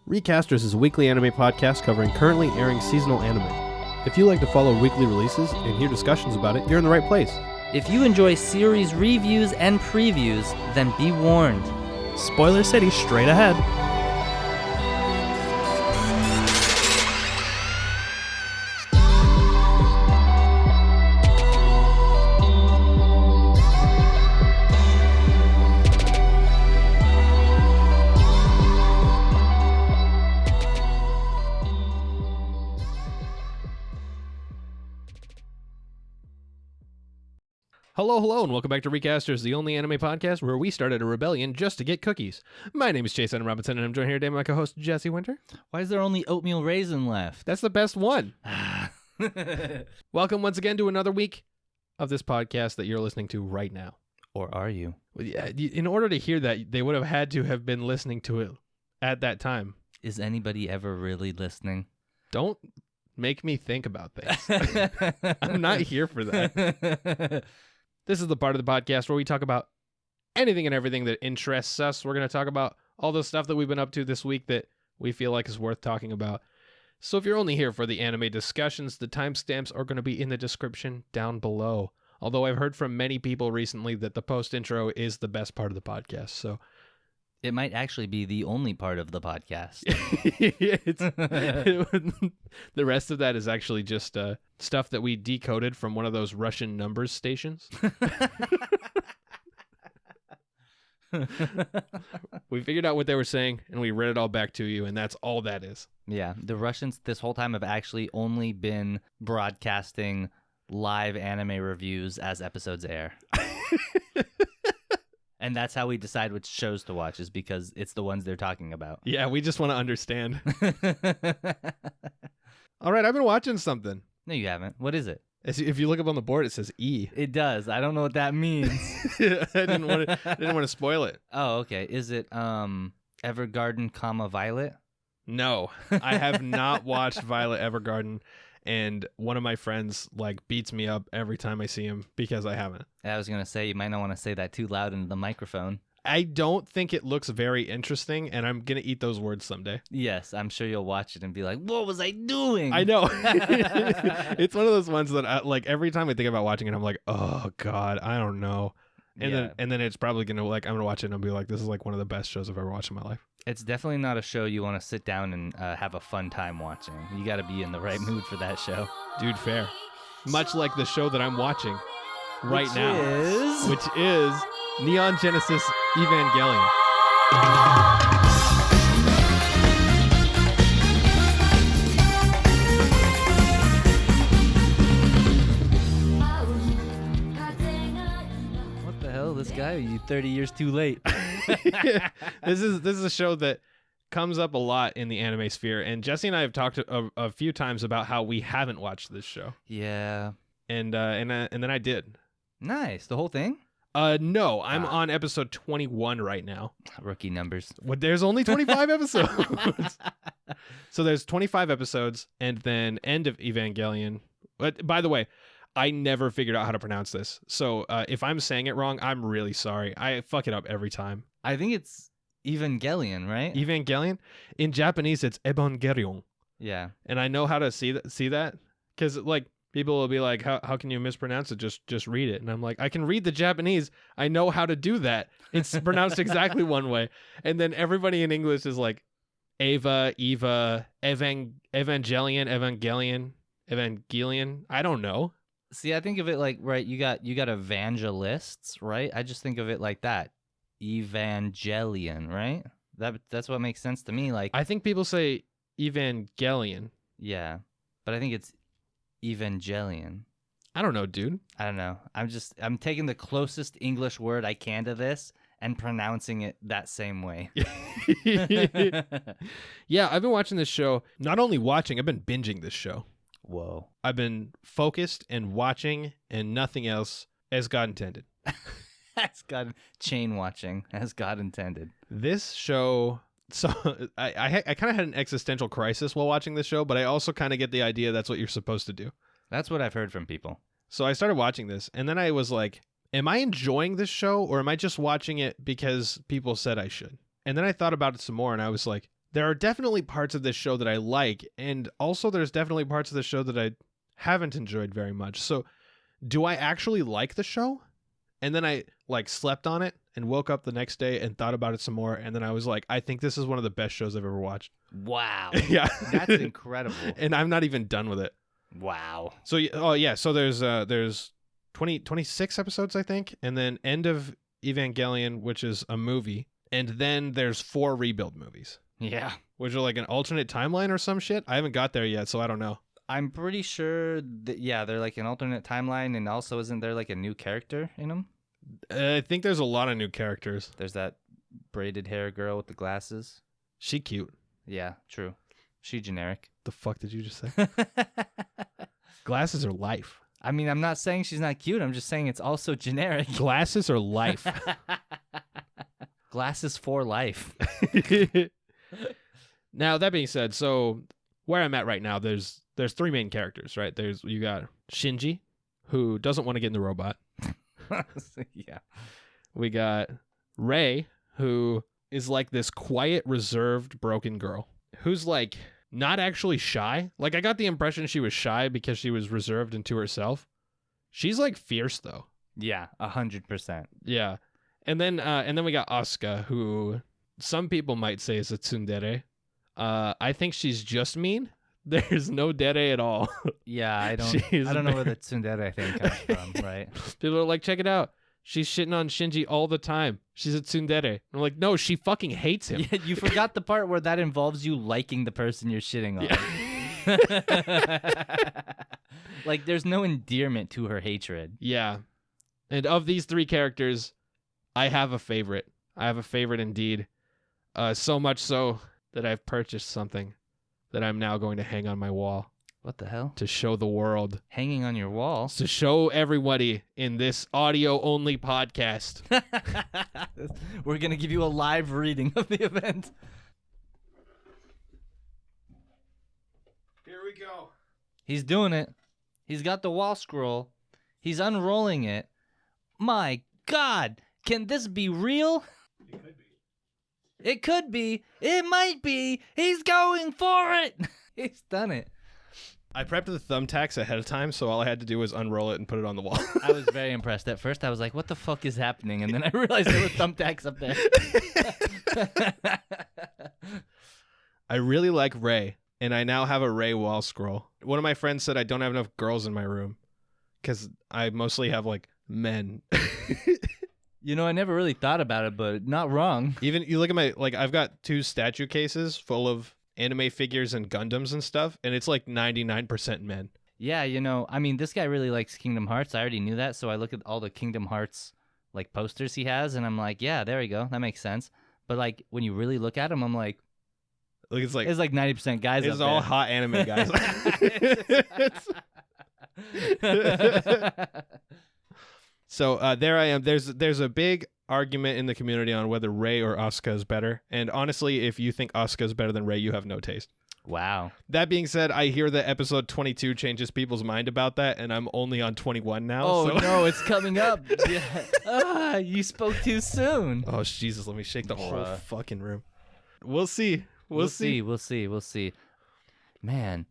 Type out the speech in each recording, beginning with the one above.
Recasters is a weekly anime podcast covering currently airing seasonal anime. If you like to follow weekly releases and hear discussions about it, you're in the right place. If you enjoy series reviews and previews, then be warned. Spoiler City straight ahead. Hello, and welcome back to Recasters, the only anime podcast where we started a rebellion just to get cookies. My name is Jason Robinson, and I'm joined here today by my co-host, Jesse Winter. Why is there only oatmeal raisin left? That's the best one. Welcome once again to another week of this podcast that you're listening to right now. Or are you? Well, yeah, in order to hear that, they would have had to have been listening to it at that time. Is anybody ever really listening? Don't make me think about things. I'm not here for that. This is the part of the podcast where we talk about anything and everything that interests us. We're going to talk about all the stuff that we've been up to this week that we feel like is worth talking about. So if you're only here for the anime discussions, the timestamps are going to be in the description down below. Although I've heard from many people recently that the post intro is the best part of the podcast. So it might actually be the only part of the podcast. The rest of that is actually just stuff that we decoded from one of those Russian numbers stations. We figured out what they were saying, and we read it all back to you, and that's all that is. Yeah, the Russians this whole time have actually only been broadcasting live anime reviews as episodes air. And that's how we decide which shows to watch, is because it's the ones they're talking about. Yeah, we just want to understand. All right, I've been watching something. No, you haven't. What is it? If you look up on the board, it says E. It does. I don't know what that means. I didn't want to spoil it. Oh, okay. Is it Evergarden, Violet? No, I have not watched Violet Evergarden. And one of my friends beats me up every time I see him because I haven't. I was going to say, you might not want to say that too loud into the microphone. I don't think it looks very interesting, and I'm going to eat those words someday. Yes, I'm sure you'll watch it and be like, what was I doing? I know. It's one of those ones that every time I think about watching it, I'm like, oh, God, I don't know. And then it's probably going to I'm going to watch it and I'll be like, this is one of the best shows I've ever watched in my life. It's definitely not a show you want to sit down and have a fun time watching. You got to be in the right mood for that show. Dude, fair. Much like the show that I'm watching right now. Which is Neon Genesis Evangelion. What the hell? This guy? Are you 30 years too late? This is a show that comes up a lot in the anime sphere, and Jesse and I have talked a few times about how we haven't watched this show. Yeah. And then I did. Nice. The whole thing? No, I'm on episode 21 right now. Rookie numbers. What? There's only 25 episodes. So there's 25 episodes, and then End of Evangelion. But by the way, I never figured out how to pronounce this. So if I'm saying it wrong, I'm really sorry. I fuck it up every time. I think it's Evangelion, right? Evangelion? In Japanese, it's Evangelion. Yeah. And I know how to see that because people will be like, how can you mispronounce it? Just read it. And I'm like, I can read the Japanese. I know how to do that. It's pronounced exactly one way. And then everybody in English is like Eva, Evangelion. I don't know. See, I think of it right, you got evangelists, right? I just think of it like that. Evangelion, right? That's what makes sense to me. I think people say Evangelion. Yeah, but I think it's Evangelion. I don't know, dude. I don't know. I'm taking the closest English word I can to this and pronouncing it that same way. Yeah, I've been watching this show. Not only watching, I've been binging this show. Whoa. I've been focused and watching and nothing else as God intended. As God chain watching as God intended. This show, so I kind of had an existential crisis while watching this show, but I also kind of get the idea that's what you're supposed to do. That's what I've heard from people. So I started watching this, and then I was like, am I enjoying this show, or am I just watching it because people said I should? And then I thought about it some more, and I was like, there are definitely parts of this show that I like, and also there's definitely parts of the show that I haven't enjoyed very much. So do I actually like the show? And then I like slept on it and woke up the next day and thought about it some more, and then I was like, I think this is one of the best shows I've ever watched. Wow. Yeah. That's incredible. And I'm not even done with it. Wow. So so there's 26 episodes, I think, and then End of Evangelion, which is a movie, and then there's 4 Rebuild movies, Yeah. which are like an alternate timeline or some shit. I haven't got there yet, so I don't know. I'm pretty sure that, yeah, they're like an alternate timeline, and also isn't there like a new character in them? I think there's a lot of new characters. There's that braided hair girl with the glasses. She cute. Yeah, true. She generic. The fuck did you just say? Glasses are life. I mean, I'm not saying she's not cute. I'm just saying it's also generic. Glasses are life. Glasses for life. Now, that being said, so where I'm at right now, there's 3 main characters, right? You got Shinji, who doesn't want to get in the robot. Yeah. We got Rei, who is like this quiet, reserved, broken girl who's like not actually shy. Like, I got the impression she was shy because she was reserved and to herself. She's like fierce though. Yeah, 100%. Yeah. And then we got Asuka, who some people might say is a tsundere. I think she's just mean. There's no dere at all. Yeah, I don't know where the tsundere thing comes from, right? People are like, check it out. She's shitting on Shinji all the time. She's a tsundere. I'm like, no, she fucking hates him. Yeah, you forgot the part where that involves you liking the person you're shitting on. Yeah. Like, there's no endearment to her hatred. Yeah. And of these 3 characters, I have a favorite. I have a favorite indeed. So much so that I've purchased something that I'm now going to hang on my wall What the hell? to show the world. Hanging on your wall? To show everybody in this audio-only podcast. We're going to give you a live reading of the event. Here we go. He's doing it. He's got the wall scroll. He's unrolling it. My God, can this be real? It could be. It could be. It might be. He's going for it. He's done it. I prepped the thumbtacks ahead of time, so all I had to do was unroll it and put it on the wall. I was very impressed. At first, I was like, what the fuck is happening? And then I realized there were thumbtacks up there. I really like Rei, and I now have a Rei wall scroll. One of my friends said I don't have enough girls in my room because I mostly have, like, men. You know, I never really thought about it, but not wrong. Even you look at my, like, I've got 2 statue cases full of anime figures and Gundams and stuff, and it's like 99% men. Yeah, you know, I mean, this guy really likes Kingdom Hearts. I already knew that, so I look at all the Kingdom Hearts, like, posters he has, and I'm like, yeah, there we go. That makes sense. But, like, when you really look at him, I'm like, Like, it's like 90% guys it's up all there. hot anime guys. So there I am. There's a big argument in the community on whether Rei or Asuka is better. And honestly, if you think Asuka is better than Rei, you have no taste. Wow. That being said, I hear that episode 22 changes people's mind about that, and I'm only on 21 now. Oh, so. no, it's coming up. Yeah. You spoke too soon. Oh, Jesus, let me shake the whole Bruh. fucking room. We'll see. We'll see. We'll see. Man,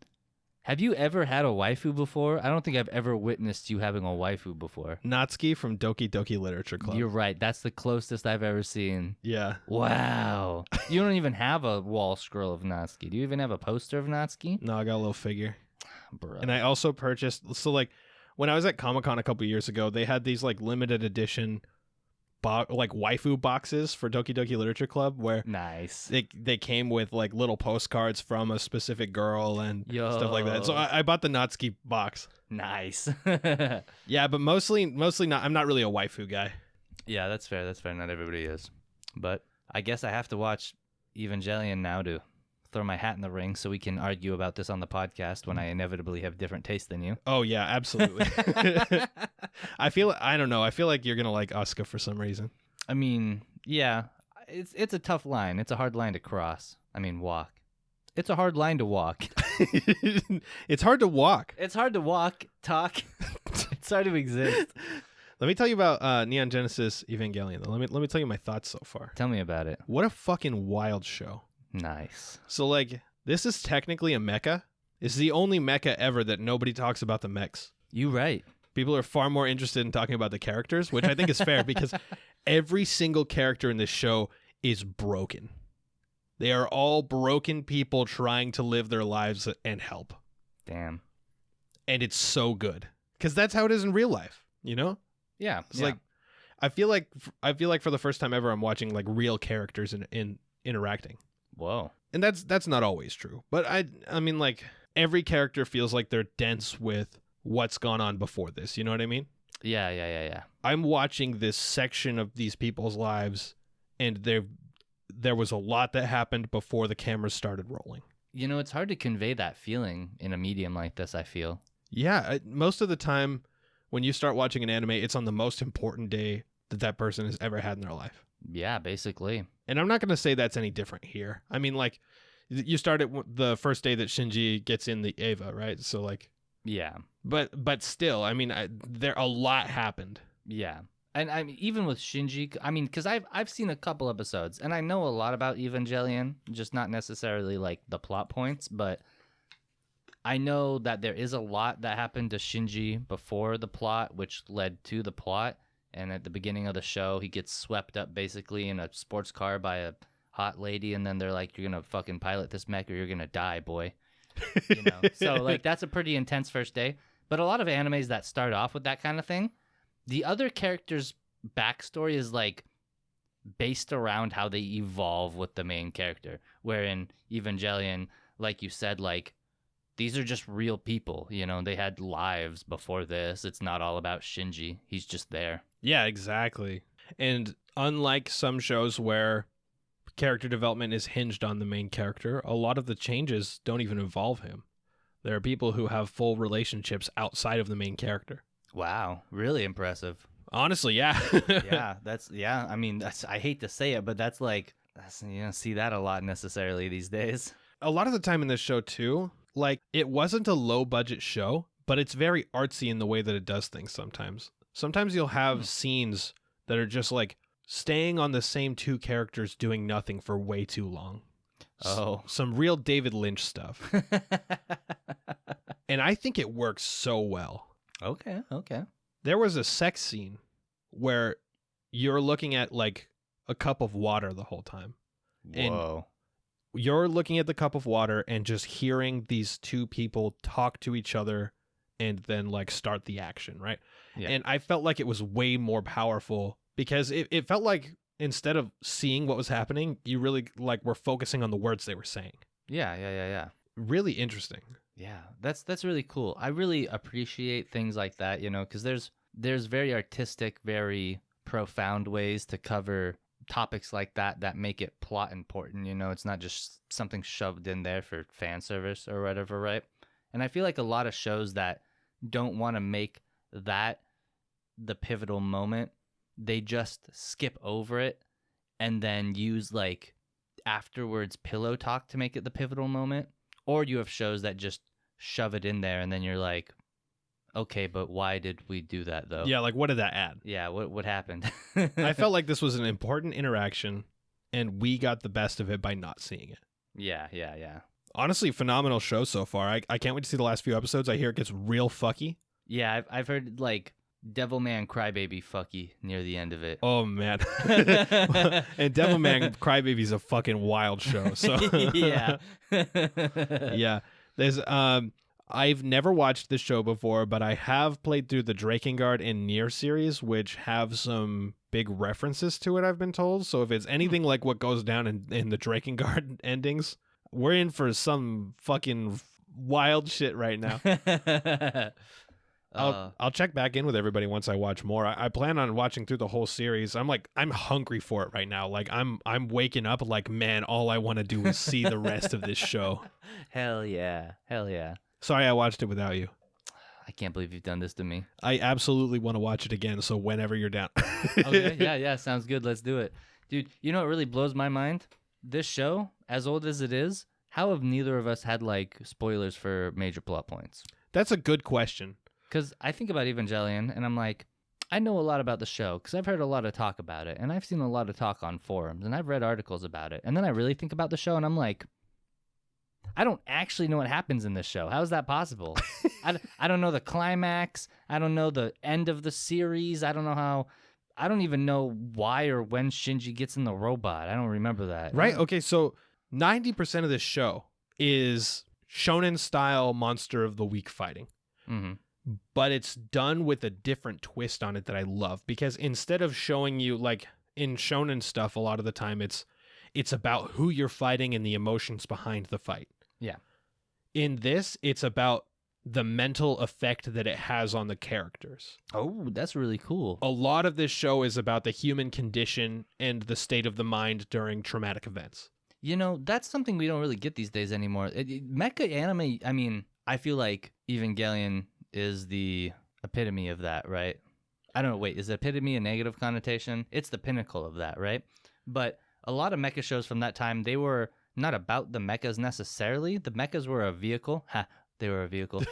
have you ever had a waifu before? I don't think I've ever witnessed you having a waifu before. Natsuki from Doki Doki Literature Club. You're right. That's the closest I've ever seen. Yeah. Wow. You don't even have a wall scroll of Natsuki. Do you even have a poster of Natsuki? No, I got a little figure. Bro. And I also purchased, so like when I was at Comic-Con a couple years ago, they had these like limited edition like waifu boxes for Doki Doki Literature Club where Nice. they came with like little postcards from a specific girl and stuff like that. So Yo. I bought the Natsuki box. Nice. Yeah, but mostly not. I'm not really a waifu guy. Yeah, that's fair. Not everybody is. But I guess I have to watch Evangelion now to throw my hat in the ring so we can argue about this on the podcast when I inevitably have different taste than you. Oh yeah, absolutely. I don't know. I feel like you're gonna like Asuka for some reason. I mean, yeah, it's a tough line. It's a hard line to cross. I mean, walk. It's a hard line to walk. It's hard to walk. It's hard to walk, talk. It's hard to exist. Let me tell you about Neon Genesis Evangelion. Though. Let me tell you my thoughts so far. Tell me about it. What a fucking wild show. Nice. So, like, this is technically a mecha. It's the only mecha ever that nobody talks about the mechs. You right. People are far more interested in talking about the characters, which I think is fair because every single character in this show is broken. They are all broken people trying to live their lives and help. Damn. And it's so good because that's how it is in real life, you know? Yeah. It's like I feel like for the first time ever I'm watching like real characters in interacting. Whoa. And that's not always true. But I mean, like, every character feels like they're dense with what's gone on before this. You know what I mean? Yeah. I'm watching this section of these people's lives, and there was a lot that happened before the cameras started rolling. You know, it's hard to convey that feeling in a medium like this, I feel. Yeah, most of the time when you start watching an anime, it's on the most important day that person has ever had in their life. Yeah, basically. And I'm not going to say that's any different here. I mean, like, you start at the first day that Shinji gets in the Eva, right? So, like... Yeah. But still, I mean, a lot happened. Yeah. And I mean, even with Shinji, I mean, because I've seen a couple episodes, and I know a lot about Evangelion, just not necessarily, like, the plot points, but I know that there is a lot that happened to Shinji before the plot, which led to the plot. And at the beginning of the show, he gets swept up basically in a sports car by a hot lady. And then they're like, you're going to fucking pilot this mech or you're going to die, boy. You know? So, like, that's a pretty intense first day. But a lot of animes that start off with that kind of thing, the other character's backstory is, like, based around how they evolve with the main character. Where in Evangelion, like you said, like, these are just real people, you know, they had lives before this. It's not all about Shinji. He's just there. Yeah, exactly. And unlike some shows where character development is hinged on the main character, a lot of the changes don't even involve him. There are people who have full relationships outside of the main character. Wow, really impressive. Honestly, yeah. I mean, I hate to say it, but you don't see that a lot necessarily these days. A lot of the time in this show too, like, it wasn't a low budget show, but it's very artsy in the way that it does things sometimes. Sometimes you'll have scenes that are just like staying on the same two characters doing nothing for way too long. Oh. Some real David Lynch stuff. And I think it works so well. Okay. There was a sex scene where you're looking at like a cup of water the whole time. Whoa. And you're looking at the cup of water and just hearing these two people talk to each other and then like start the action, right? Yeah. And I felt like it was way more powerful because it felt like instead of seeing what was happening, you really like were focusing on the words they were saying. Yeah. Really interesting. Yeah, that's really cool. I really appreciate things like that, you know, because there's very artistic, very profound ways to cover topics like that make it plot important, you know. It's not just something shoved in there for fan service or whatever, right? And I feel like a lot of shows that don't want to make that the pivotal moment, they just skip over it and then use like afterwards pillow talk to make it the pivotal moment. Or you have shows that just shove it in there and then you're like, okay, but why did we do that though? Yeah, like what did that add? Yeah, what happened? I felt like this was an important interaction and we got the best of it by not seeing it. Yeah. Honestly, phenomenal show so far. I can't wait to see the last few episodes. I hear it gets real fucky. Yeah, I've heard like Devilman Crybaby fucky near the end of it. Oh man. And Devilman Crybaby's a fucking wild show. So Yeah. Yeah. There's I've never watched this show before, but I have played through the Drakengard and Nier series, which have some big references to it, I've been told. So if it's anything like what goes down in the Drakengard endings, we're in for some fucking wild shit right now. I'll check back in with everybody once I watch more. I plan on watching through the whole series. I'm hungry for it right now. Like I'm waking up like, man, all I want to do is see the rest of this show. Hell yeah. Sorry I watched it without you. I can't believe you've done this to me. I absolutely want to watch it again, so whenever you're down. Okay, yeah, sounds good. Let's do it. Dude, you know what really blows my mind? This show, as old as it is, how have neither of us had like spoilers for major plot points? That's a good question. Because I think about Evangelion, and I'm like, I know a lot about the show because I've heard a lot of talk about it, and I've seen a lot of talk on forums, and I've read articles about it. And then I really think about the show, and I'm like, I don't actually know what happens in this show. How is that possible? I don't know the climax. I don't know the end of the series. I don't know how. I don't even know why or when Shinji gets in the robot. I don't remember that. Right? Okay, so 90% of this show is shonen style monster of the week fighting. Mm-hmm. But it's done with a different twist on it that I love, because instead of showing you, like in shonen stuff, a lot of the time it's about who you're fighting and the emotions behind the fight. Yeah. In this, it's about the mental effect that it has on the characters. Oh, that's really cool. A lot of this show is about the human condition and the state of the mind during traumatic events. You know, that's something we don't really get these days anymore. Mecha anime, I mean, I feel like Evangelion is the epitome of that, right? I don't know, wait, is epitome a negative connotation? It's the pinnacle of that, right? But a lot of mecha shows from that time, they were not about the mechas necessarily. The mechas were a vehicle. They were a vehicle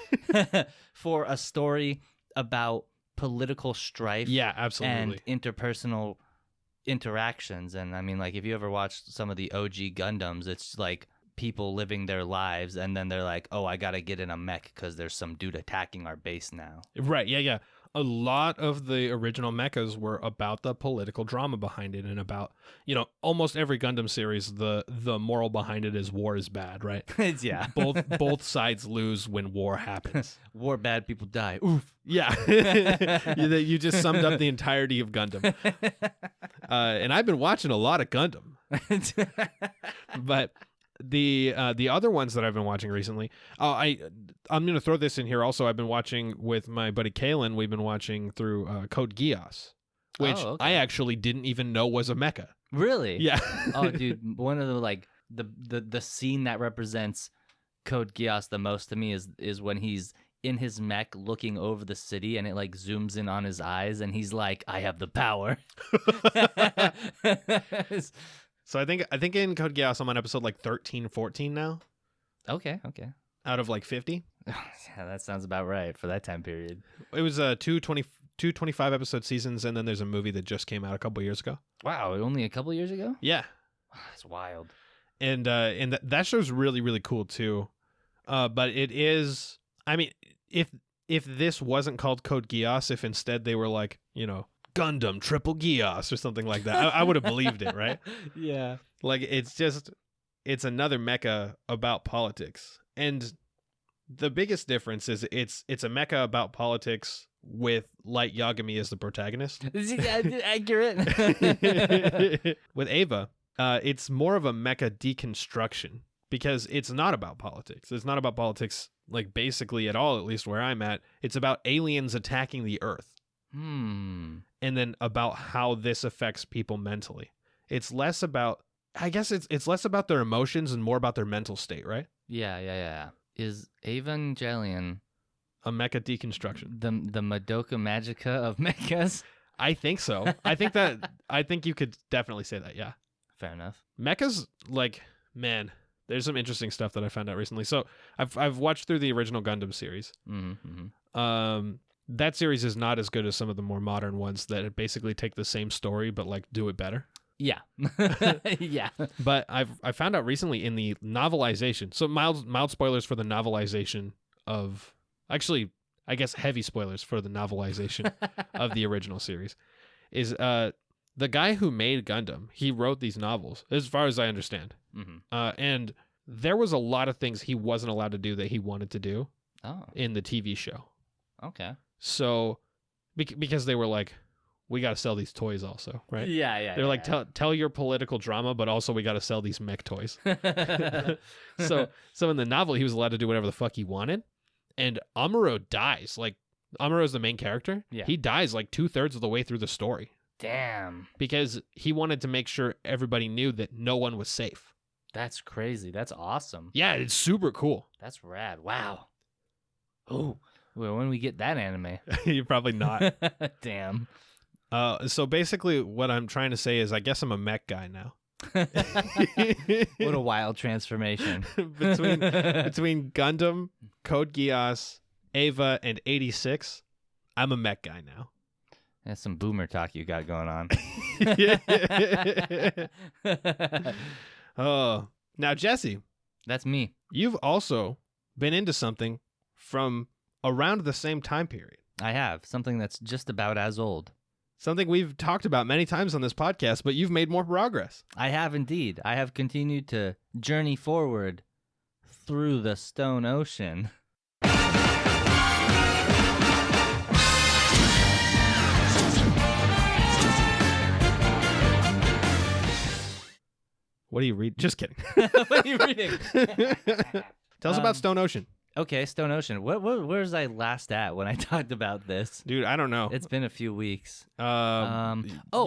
for a story about political strife. Yeah, absolutely. And interpersonal interactions. And I mean, like, if you ever watched some of the OG Gundams, it's like people living their lives, and then they're like, oh, I gotta get in a mech because there's some dude attacking our base now. Right, yeah. A lot of the original mechas were about the political drama behind it, and about, almost every Gundam series, the moral behind it is war is bad, right? Yeah. Both sides lose when war happens. War bad, people die. Oof. Yeah. You just summed up the entirety of Gundam. And I've been watching a lot of Gundam. But the other ones that I've been watching recently, I'm going to throw this in here also. I've been watching with my buddy Kalen. We've been watching through Code Geass, which I actually didn't even know was a mecha. Really? Yeah. Oh, dude, one of the scene that represents Code Geass the most to me is when he's in his mech looking over the city, and it like zooms in on his eyes, and he's like, I have the power. So I think in Code Geass I'm on episode like 13, 14 now. Okay. Out of like 50. Yeah, that sounds about right for that time period. It was two 25 episode seasons, and then there's a movie that just came out a couple years ago. Wow, only a couple years ago? Yeah. That's wild. And that show's really, really cool too. But it is, I mean, if this wasn't called Code Geass, if instead they were like, Gundam Triple Geass or something like that, I would have believed it, right? Yeah. Like, it's another mecha about politics. And the biggest difference is it's a mecha about politics with Light Yagami as the protagonist. Accurate. With Eva, it's more of a mecha deconstruction, because it's not about politics. It's not about politics, like, basically at all, at least where I'm at. It's about aliens attacking the Earth. And then about how this affects people mentally. It's less about, I guess it's less about their emotions and more about their mental state, right? Yeah. Is Evangelion a mecha deconstruction? The Madoka Magica of mechas? I think so. I think you could definitely say that, yeah. Fair enough. Mechas, like, man, there's some interesting stuff that I found out recently. So I've watched through the original Gundam series. That series is not as good as some of the more modern ones that basically take the same story but like do it better. Yeah. Yeah. But I found out recently in the novelization, so mild spoilers for the novelization of, actually, I guess heavy spoilers for the novelization of the original series, is the guy who made Gundam, he wrote these novels, as far as I understand. And there was a lot of things he wasn't allowed to do that he wanted to do in the TV show. Okay. So, because they were like, we got to sell these toys also, right? Yeah. They're like, tell your political drama, but also we got to sell these mech toys. So in the novel, he was allowed to do whatever the fuck he wanted. And Amuro dies. Like, Amuro is the main character. Yeah. He dies like 2/3 of the way through the story. Damn. Because he wanted to make sure everybody knew that no one was safe. That's crazy. That's awesome. Yeah, it's super cool. That's rad. Wow. Oh, well, when we get that anime? You're probably not. Damn. So basically what I'm trying to say is I guess I'm a mech guy now. What a wild transformation. between Gundam, Code Geass, Eva, and 86, I'm a mech guy now. That's some boomer talk you got going on. Oh, now Jesse, That's me. you've also been into something from around the same time period. I have something that's just about as old. Something we've talked about many times on this podcast, but you've made more progress. I have indeed. I have continued to journey forward through the Stone Ocean. What do you read? Just kidding. What are you reading? Tell us about Stone Ocean. Okay, Stone Ocean. Where was I last at when I talked about this? Dude, I don't know. It's been a few weeks. You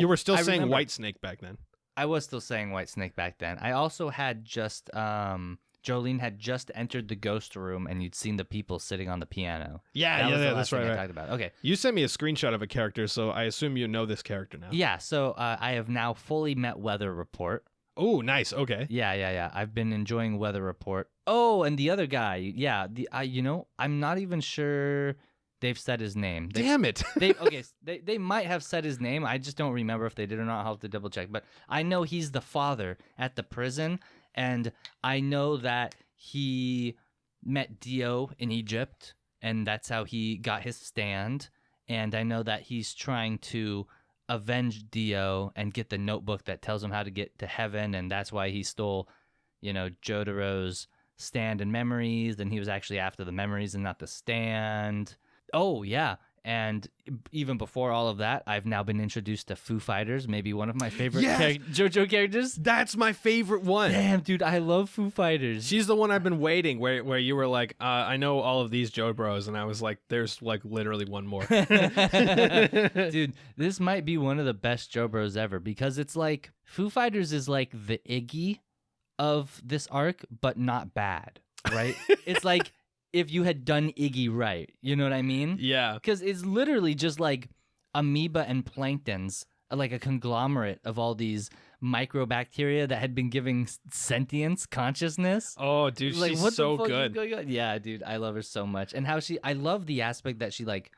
were still I saying remember. White Snake back then. I was still saying White Snake back then. I also had just Jolene had just entered the ghost room, and you'd seen the people sitting on the piano. Yeah, That was the that's last thing right. I talked about. Okay. You sent me a screenshot of a character, so I assume you know this character now. Yeah. So I have now fully met Weather Report. Oh, nice. Okay. Yeah. I've been enjoying Weather Report. Oh, and the other guy. Yeah. I'm not even sure they've said his name. Damn it. They might have said his name. I just don't remember if they did or not. I'll have to double check. But I know he's the father at the prison, and I know that he met Dio in Egypt, and that's how he got his stand. And I know that he's trying to avenge Dio and get the notebook that tells him how to get to heaven, and that's why he stole, Jotaro's stand and memories, and he was actually after the memories and not the stand. Oh, yeah. And even before all of that, I've now been introduced to Foo Fighters, maybe one of my favorite Yes! JoJo characters. That's my favorite one. Damn, dude, I love Foo Fighters. She's the one I've been waiting, where you were like, I know all of these Joe Bros, and I was like, there's like literally one more. Dude, this might be one of the best Joe Bros ever, because it's like Foo Fighters is like the Iggy of this arc, but not bad, right? It's like if you had done Iggy right, you know what I mean? Yeah. Because it's literally just like amoeba and planktons, like a conglomerate of all these microbacteria that had been giving sentience, consciousness. Oh, dude, Like, she's what the so fuck is good. going on? Yeah, dude, I love her so much. And how I love the aspect that she like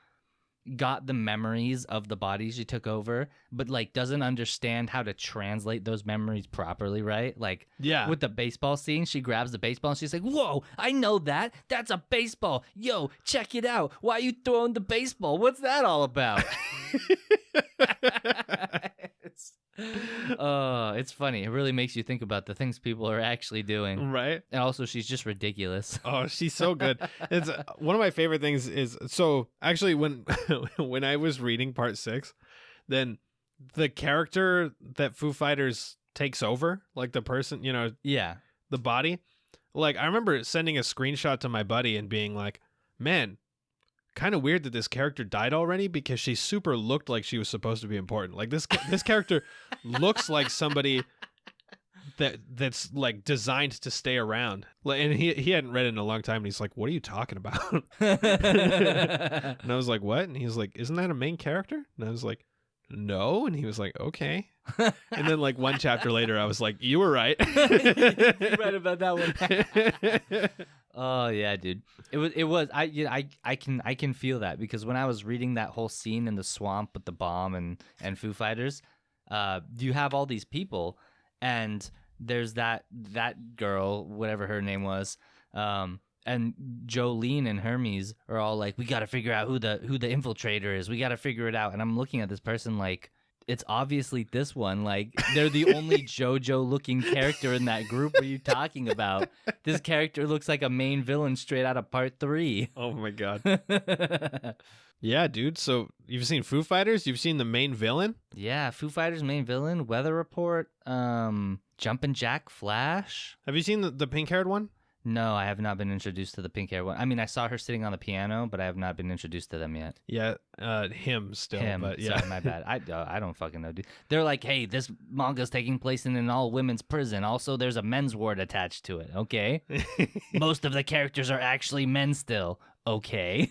got the memories of the body she took over, but like doesn't understand how to translate those memories properly, right? Like Yeah. with the baseball scene, she grabs the baseball and she's like, "Whoa, I know that. That's a baseball. Yo, check it out. Why are you throwing the baseball? What's that all about?" It's funny. It really makes you think about the things people are actually doing. Right? And also, she's just ridiculous. Oh, she's so good. It's one of my favorite things is, so actually when when I was reading part 6, then the character that Foo Fighters takes over, like the person, Yeah. the body, like I remember sending a screenshot to my buddy and being like, man, kind of weird that this character died already, because she super looked like she was supposed to be important. Like this character looks like somebody that's like designed to stay around. Like, and he hadn't read it in a long time, and he's like, "What are you talking about?" And I was like, "What?" And he's like, "Isn't that a main character?" And I was like, "No." And he was like, "Okay." And then like one chapter later, I was like, "You were right." You're right about that one. Oh yeah, dude. It was I can feel that, because when I was reading that whole scene in the swamp with the bomb and Foo Fighters, you have all these people, and there's that girl, whatever her name was, and Jolene and Hermes are all like, "We got to figure out who the infiltrator is. We got to figure it out." And I'm looking at this person like, it's obviously this one. Like, they're the only JoJo-looking character in that group. What are you talking about? This character looks like a main villain straight out of part 3. Oh my god. Yeah, dude. So you've seen Foo Fighters? You've seen the main villain? Yeah, Foo Fighters main villain, Weather Report, Jumpin' Jack Flash. Have you seen the pink-haired one? No, I have not been introduced to the pink hair one. I mean, I saw her sitting on the piano, but I have not been introduced to them yet. Yeah, him still. Him, but yeah, sorry, my bad. I don't fucking know, dude. They're like, "Hey, this manga's taking place in an all-women's prison. Also, there's a men's ward attached to it." Okay, most of the characters are actually men still. Okay,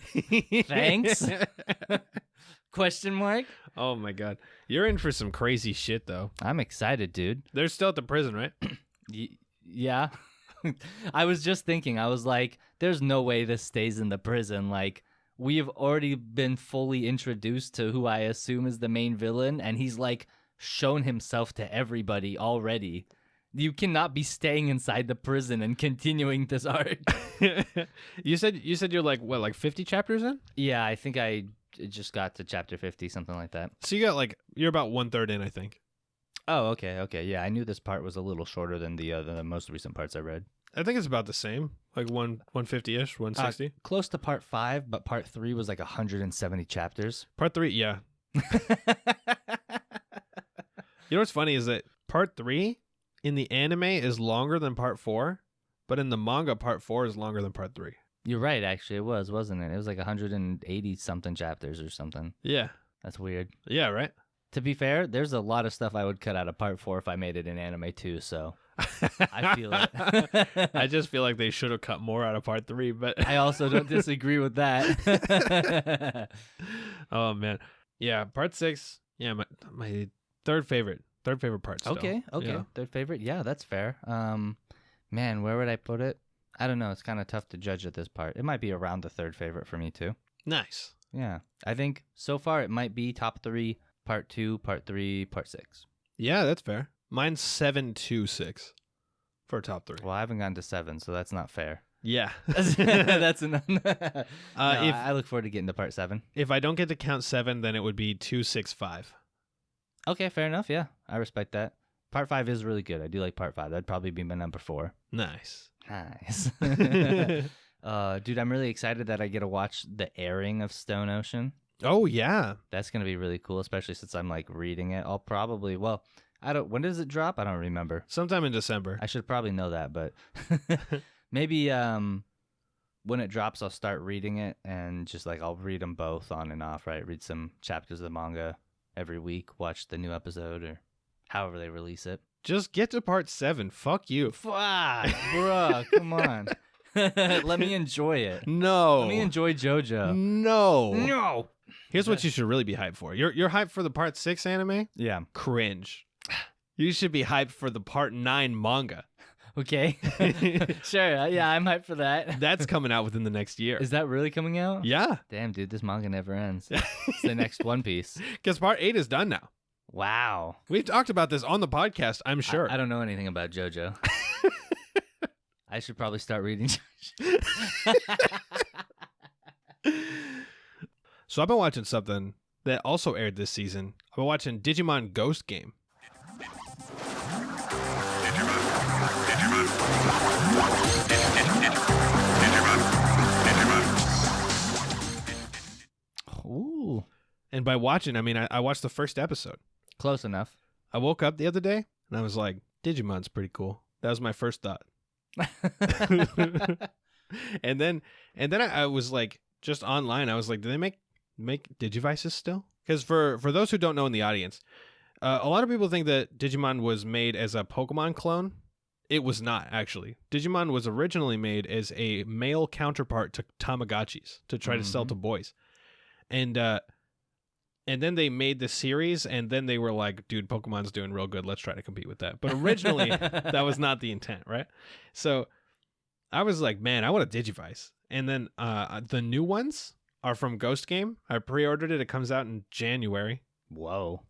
thanks. Question mark? Oh my god, you're in for some crazy shit though. I'm excited, dude. They're still at the prison, right? Yeah. I was just thinking, I was like, there's no way this stays in the prison. Like, we have already been fully introduced to who I assume is the main villain, and he's like shown himself to everybody already. You cannot be staying inside the prison and continuing this arc. You said you're like what, like 50 chapters in? Yeah, I think I just got to chapter 50, something like that. So you're about 1/3 in, I think. Oh, okay. Yeah, I knew this part was a little shorter than the most recent parts I read. I think it's about the same, like 150-ish, 160. Close to part 5, but part 3 was like 170 chapters. Part 3, yeah. You know what's funny is that part 3 in the anime is longer than part 4, but in the manga, part 4 is longer than part 3. You're right, actually, it was, wasn't it? It was like 180 something chapters or something. Yeah. That's weird. Yeah, right? To be fair, there's a lot of stuff I would cut out of part 4 if I made it in anime too, so I feel it. I just feel like they should have cut more out of part 3, but I also don't disagree with that. Oh man. Yeah, part 6, yeah, my third favorite part still. Okay. Yeah. Third favorite? Yeah, that's fair. Man, where would I put it? I don't know. It's kind of tough to judge at this part. It might be around the third favorite for me too. Nice. Yeah. I think so far it might be top 3, part 2, part 3, part 6. Yeah, that's fair. Mine's 7-6 for top 3. Well, I haven't gotten to 7, so that's not fair. Yeah. That's enough. I look forward to getting to part 7. If I don't get to count 7, then it would be 2-6-5. Okay, fair enough. Yeah, I respect that. Part 5 is really good. I do like part 5. That'd probably be my number 4. Nice. Nice. Dude, I'm really excited that I get to watch the airing of Stone Ocean. Oh yeah. That's going to be really cool, especially since I'm like reading it. I'll probably, when does it drop? I don't remember. Sometime in December. I should probably know that, but maybe when it drops, I'll start reading it and just like I'll read them both on and off, right? Read some chapters of the manga every week, watch the new episode or however they release it. Just get to part 7. Fuck you. Fuck, bruh, come on. Let me enjoy it. No. Let me enjoy JoJo. No. Here's what you should really be hyped for. You're hyped for the part 6 anime? Yeah. Cringe. You should be hyped for the part 9 manga. Okay. Sure. Yeah, I'm hyped for that. That's coming out within the next year. Is that really coming out? Yeah. Damn, dude, this manga never ends. It's the next One Piece. Because part 8 is done now. Wow. We've talked about this on the podcast, I'm sure. I don't know anything about JoJo. I should probably start reading. So I've been watching something that also aired this season. I've been watching Digimon Ghost Game. Ooh. And by watching, I mean I watched the first episode. Close enough. I woke up the other day and I was like, Digimon's pretty cool. That was my first thought. and then I was like, just online, I was like, do they make Digivices still? Because for those who don't know in the audience, a lot of people think that Digimon was made as a Pokemon clone. It was not, actually. Digimon was originally made as a male counterpart to Tamagotchis to try to sell to boys. And then they made the series, and then they were like, dude, Pokemon's doing real good. Let's try to compete with that. But originally, that was not the intent, right? So I was like, man, I want a Digivice. And then the new ones are from Ghost Game. I pre-ordered it. It comes out in January. Whoa.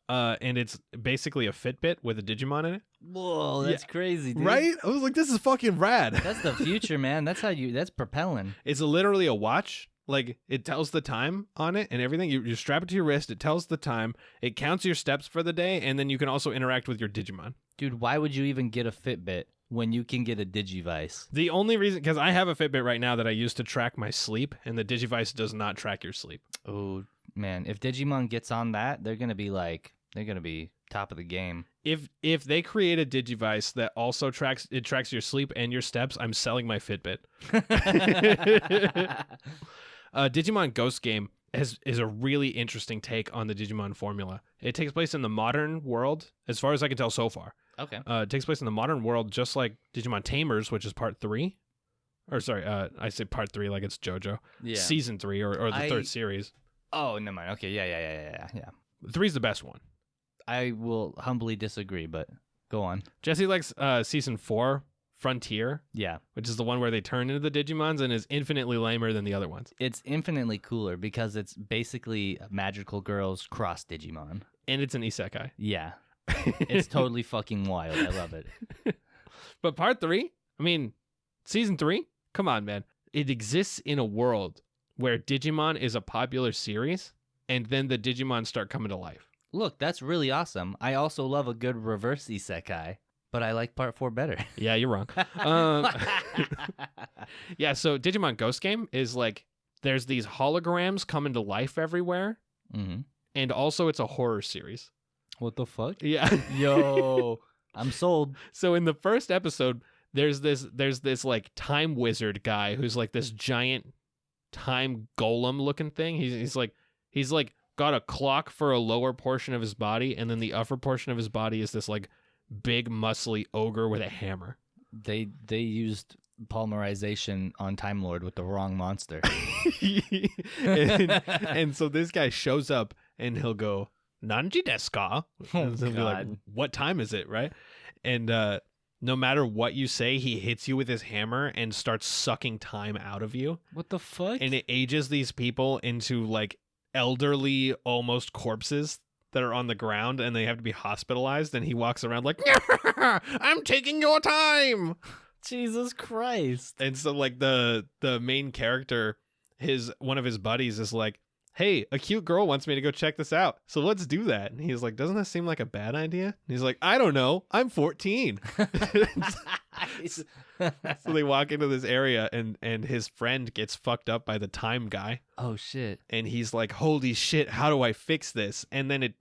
And it's basically a Fitbit with a Digimon in it. Whoa, that's crazy, dude. Right? I was like, this is fucking rad. That's the future, man. That's propelling. It's literally a watch. Like, it tells the time on it and everything. You strap it to your wrist. It tells the time. It counts your steps for the day. And then you can also interact with your Digimon. Dude, why would you even get a Fitbit when you can get a Digivice? The only reason, because I have a Fitbit right now that I use to track my sleep, and the Digivice does not track your sleep. Oh, man. If Digimon gets on that, they're going to be top of the game. If they create a Digivice that also tracks your sleep and your steps, I'm selling my Fitbit. Digimon Ghost Game is a really interesting take on the Digimon formula. It takes place in the modern world, as far as I can tell so far. Okay. It takes place in the modern world, just like Digimon Tamers, which is part 3. Or sorry, I say part 3 like it's JoJo. Yeah. Season 3 or the third series. Oh, never mind. Okay, yeah. 3's the best one. I will humbly disagree, but go on. Jesse likes season 4 Frontier, Yeah. which is the one where they turn into the Digimons and is infinitely lamer than the other ones. It's infinitely cooler because it's basically magical girls cross Digimon. And it's an isekai. Yeah. It's totally fucking wild. I love it. But part 3, I mean, season 3, come on, man. It exists in a world where Digimon is a popular series, and then the Digimon start coming to life. Look, that's really awesome. I also love a good reverse isekai, but I like part 4 better. Yeah, you're wrong. Yeah, so Digimon Ghost Game is like, there's these holograms coming to life everywhere, Mm-hmm. and also it's a horror series. What the fuck? Yeah. Yo, I'm sold. So in the first episode, there's this like time wizard guy who's like this giant time golem looking thing. He's like got a clock for a lower portion of his body, and then the upper portion of his body is this like big muscly ogre with a hammer. They used polymerization on Time Lord with the wrong monster. and so this guy shows up and he'll go, Nanji desu ka? And he'll be like, what time is it, right? And no matter what you say, he hits you with his hammer and starts sucking time out of you. What the fuck? And it ages these people into like elderly, almost corpses that are on the ground, and they have to be hospitalized. And he walks around like, I'm taking your time. Jesus Christ. And so like the main character, one of his buddies is like, hey, a cute girl wants me to go check this out, so let's do that. And he's like, doesn't that seem like a bad idea? And he's like, I don't know, I'm 14. So they walk into this area, and his friend gets fucked up by the time guy. Oh shit. And he's like, holy shit, how do I fix this? And then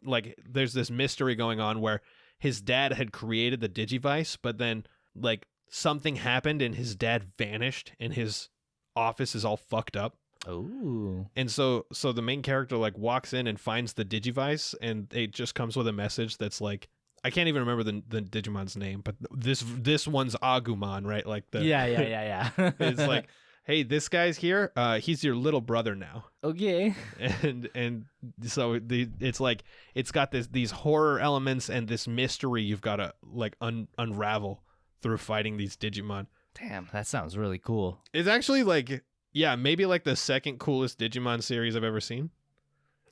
there's this mystery going on where his dad had created the Digivice, but then like something happened and his dad vanished and his office is all fucked up. Oh. And so the main character like walks in and finds the Digivice, and it just comes with a message that's like, I can't even remember the Digimon's name, but this one's Agumon, right? Like the Yeah. it's like, hey, this guy's here. He's your little brother now. Okay. And so it's like it's got these horror elements and this mystery you've got to like unravel through fighting these Digimon. Damn, that sounds really cool. It's actually like, yeah, maybe like the second coolest Digimon series I've ever seen.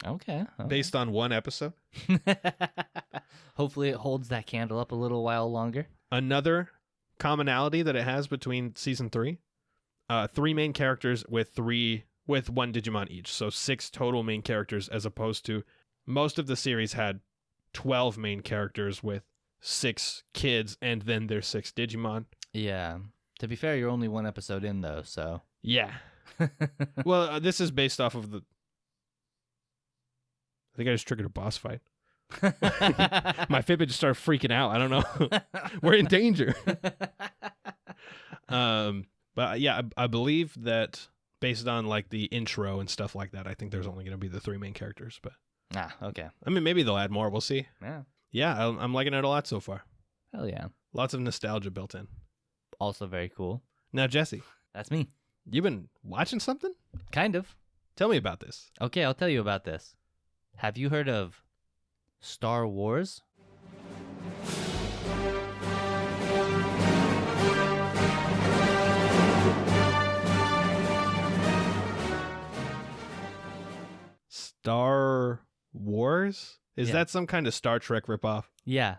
Okay. Based on one episode. Hopefully it holds that candle up a little while longer. Another commonality that it has between season 3, 3 main characters with one Digimon each. So 6 total main characters, as opposed to most of the series had 12 main characters with 6 kids and then there's 6 Digimon. Yeah. To be fair, you're only 1 episode in though, so. Yeah. Well, this is based off of I think I just triggered a boss fight. My Fitbit just started freaking out. I don't know. We're in danger. But yeah, I believe that based on like the intro and stuff like that, I think there's only going to be the 3 main characters. But okay. I mean, maybe they'll add more. We'll see. Yeah. Yeah, I'm liking it a lot so far. Hell yeah. Lots of nostalgia built in. Also very cool. Now, Jesse, That's me. you've been watching something? Kind of. Tell me about this. Okay, I'll tell you about this. Have you heard of Star Wars? Star Wars? Is Yeah. that some kind of Star Trek ripoff? Yeah.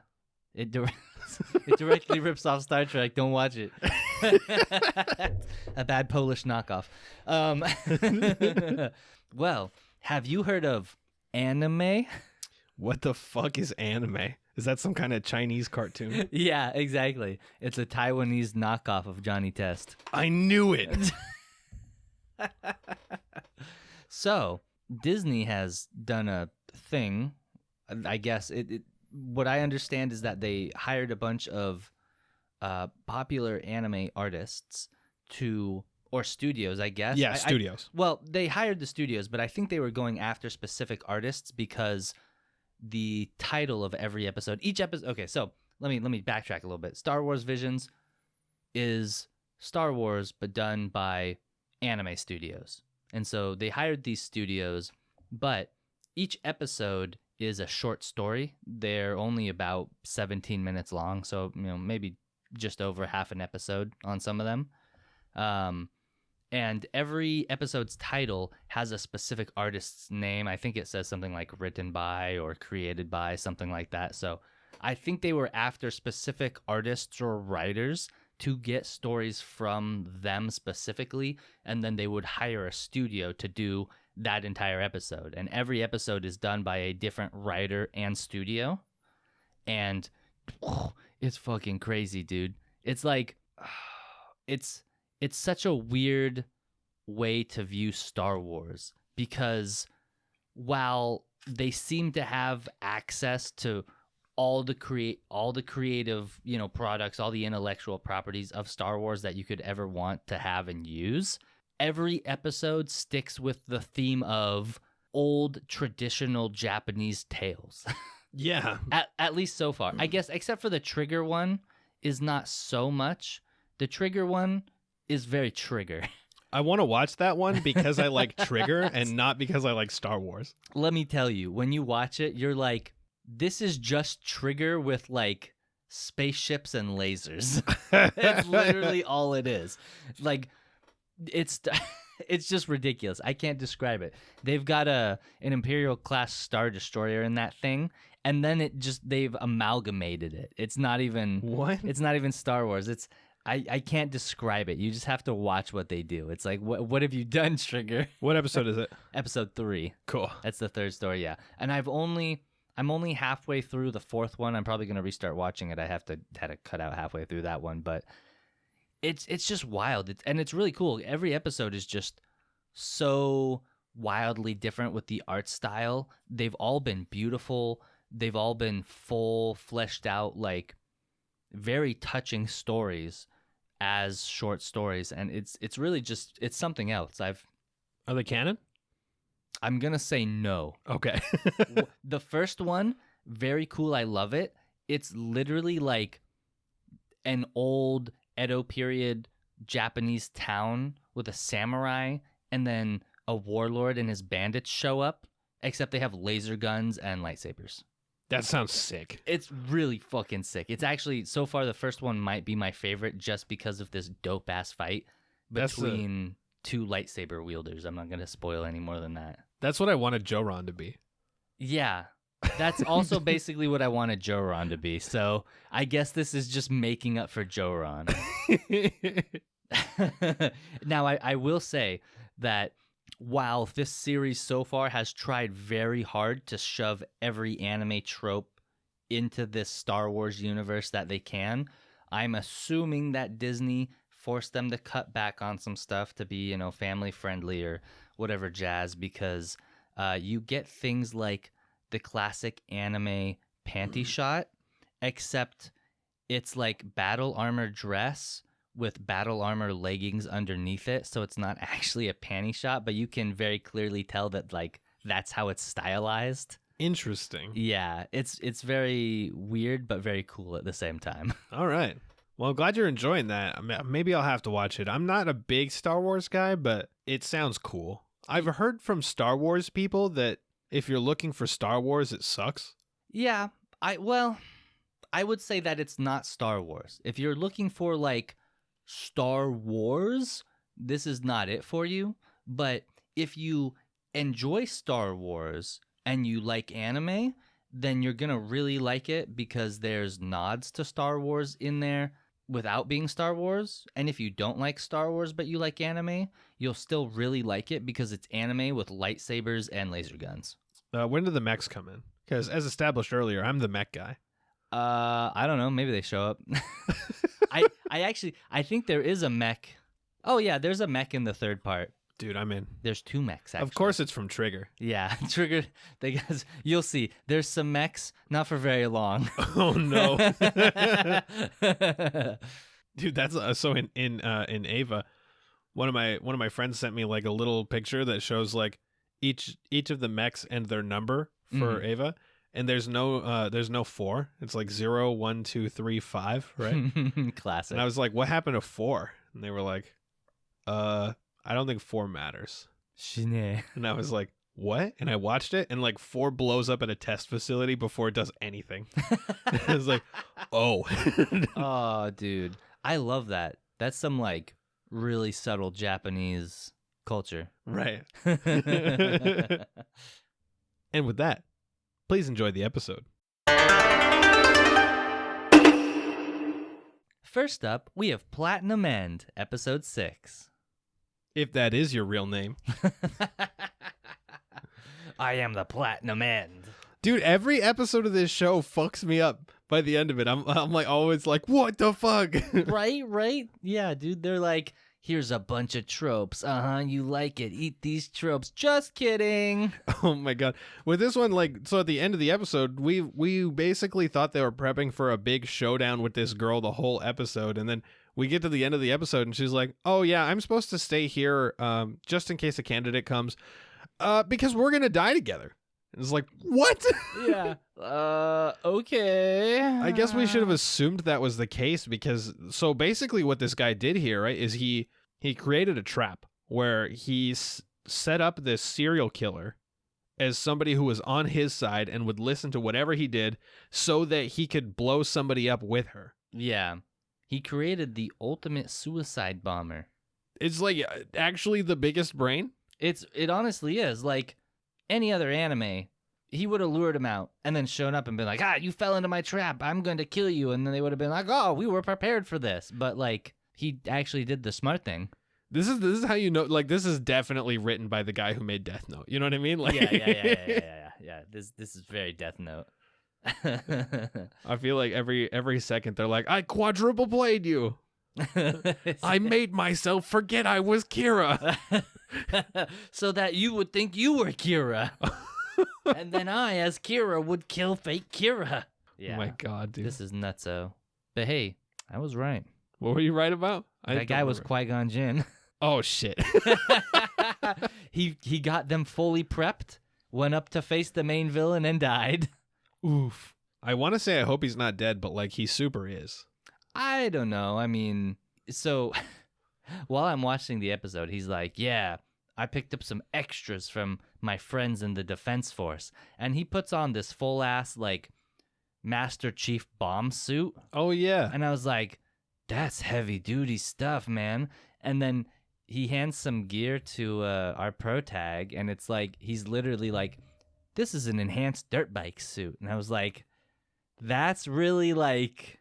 It directly rips off Star Trek. Don't watch it. A bad Polish knockoff. Well, have you heard of anime? What the fuck is anime? Is that some kind of Chinese cartoon? Yeah, exactly. It's a Taiwanese knockoff of Johnny Test. I knew it. So, Disney has done a thing. I guess what I understand is that they hired a bunch of popular anime artists or studios, I guess. Yeah, studios. Well, they hired the studios, but I think they were going after specific artists because the title of every episode, each episode. Okay, so let me backtrack a little bit. Star Wars Visions is Star Wars, but done by anime studios, and so they hired these studios, but each episode is a short story. They're only about 17 minutes long, so maybe just over half an episode on some of them. And every episode's title has a specific artist's name. I think it says something like written by or created by, something like that. So I think they were after specific artists or writers to get stories from them specifically, and then they would hire a studio to do that entire episode. And every episode is done by a different writer and studio. And it's fucking crazy, dude. It's like, it's such a weird way to view Star Wars, because while they seem to have access to all the creative, products, all the intellectual properties of Star Wars that you could ever want to have and use, every episode sticks with the theme of old traditional Japanese tales. Yeah. At least so far. I guess except for the Trigger one is not so much. The Trigger one is very Trigger. I want to watch that one because I like Trigger and not because I like Star Wars. Let me tell you, when you watch it, you're like, this is just Trigger with like spaceships and lasers. That's literally all it is. Like, it's just ridiculous. I can't describe it. They've got an Imperial class Star Destroyer in that thing, and then they've amalgamated it. It's not even What? It's not even Star Wars. I can't describe it. You just have to watch what they do. It's like, what have you done, Trigger? What episode is it? Episode 3. Cool. That's the third story, yeah. And I'm only halfway through the fourth one. I'm probably gonna restart watching it. I had to cut out halfway through that one, but it's just wild. And it's really cool. Every episode is just so wildly different with the art style. They've all been beautiful. They've all been full, fleshed out, like very touching stories as short stories, and it's really just, it's something else. Are they canon? I'm gonna say no. Okay. The first one, very cool. I love it. It's literally like an old Edo period Japanese town with a samurai and then a warlord and his bandits show up, except they have laser guns and lightsabers. That sounds sick. It's really fucking sick. It's actually, so far, the first one might be my favorite just because of this dope-ass fight between two lightsaber wielders. I'm not going to spoil any more than that. That's what I wanted Joron to be. Yeah. That's also basically what I wanted Joron to be. So I guess this is just making up for Joron. Now, I will say that while this series so far has tried very hard to shove every anime trope into this Star Wars universe that they can, I'm assuming that Disney forced them to cut back on some stuff to be, family friendly or whatever jazz, because you get things like the classic anime panty shot, except it's like battle armor dress with battle armor leggings underneath it, so it's not actually a panty shot, but you can very clearly tell that like that's how it's stylized. Interesting. Yeah, it's very weird but very cool at the same time. All right. Well, I'm glad you're enjoying that. Maybe I'll have to watch it. I'm not a big Star Wars guy, but it sounds cool. I've heard from Star Wars people that if you're looking for Star Wars, it sucks. Yeah, I would say that it's not Star Wars. If you're looking for like Star Wars, this is not it for you. But if you enjoy Star Wars and you like anime, then you're gonna really like it because there's nods to Star Wars in there without being Star Wars. And if you don't like Star Wars but you like anime, you'll still really like it because it's anime with lightsabers and laser guns. When do the mechs come in? Because as established earlier, I'm the mech guy. I don't know. Maybe they show up. I think there is a mech. Oh yeah, there's a mech in the third part. Dude, I'm in. There's 2 mechs, actually. Of course it's from Trigger. Yeah, Trigger. You'll see. There's some mechs, not for very long. Oh no. Dude, that's so in Ava, one of my friends sent me like a little picture that shows like each of the mechs and their number for Ava. And there's no 4. It's like 0, 1, 2, 3, 5, right? Classic. And I was like, what happened to 4? And they were like, I don't think 4 matters. Shine. And I was like, what? And I watched it, and like 4 blows up at a test facility before it does anything. I was like, oh. Oh, dude. I love that. That's some like really subtle Japanese culture. Right. And with that, please enjoy the episode. First up, we have Platinum End, episode 6. If that is your real name. I am the Platinum End. Dude, every episode of this show fucks me up by the end of it. I'm like always like, what the fuck? Right? Yeah, dude, they're like, here's a bunch of tropes. You like it. Eat these tropes. Just kidding. Oh my god. With this one, like, so at the end of the episode, we basically thought they were prepping for a big showdown with this girl the whole episode, and then we get to the end of the episode and she's like, oh yeah, I'm supposed to stay here just in case a candidate comes because we're gonna die together. It's like, what? Yeah. Okay. I guess we should have assumed that was the case, because so basically what this guy did here, right, is he created a trap where he set up this serial killer as somebody who was on his side and would listen to whatever he did so that he could blow somebody up with her. Yeah. He created the ultimate suicide bomber. It's like actually the biggest brain. It honestly is. Like any other anime, he would have lured him out and then shown up and been like, you fell into my trap. I'm going to kill you. And then they would have been like, oh, we were prepared for this. But like, he actually did the smart thing. This is how you know, like, this is definitely written by the guy who made Death Note. You know what I mean? Like, Yeah. This is very Death Note. I feel like every second they're like, I quadruple played you. I made myself forget I was Kira. So that you would think you were Kira. And then I, as Kira, would kill fake Kira. Yeah. Oh my god, dude. This is nutso. But hey, I was right. What were you right about? That guy was Qui-Gon Jinn. Oh shit. He got them fully prepped, went up to face the main villain, and died. Oof. I want to say I hope he's not dead, but like he super is. I don't know. I mean, so while I'm watching the episode, he's like, yeah, I picked up some extras from my friends in the Defense Force. And he puts on this full ass, like, Master Chief bomb suit. Oh, yeah. And I was like, that's heavy duty stuff, man. And then he hands some gear to our protag, and it's like, he's literally like, this is an enhanced dirt bike suit. And I was like, that's really like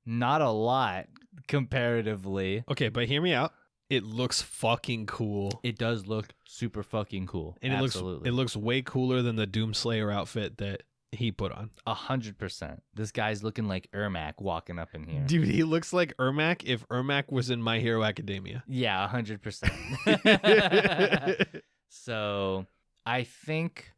not a lot comparatively. Okay, but hear me out. It looks fucking cool. It does look super fucking cool. And absolutely. it looks way cooler than the Doomslayer outfit that he put on. 100%. This guy's looking like Ermac walking up in here. Dude, he looks like Ermac if Ermac was in My Hero Academia. Yeah, 100%. So I think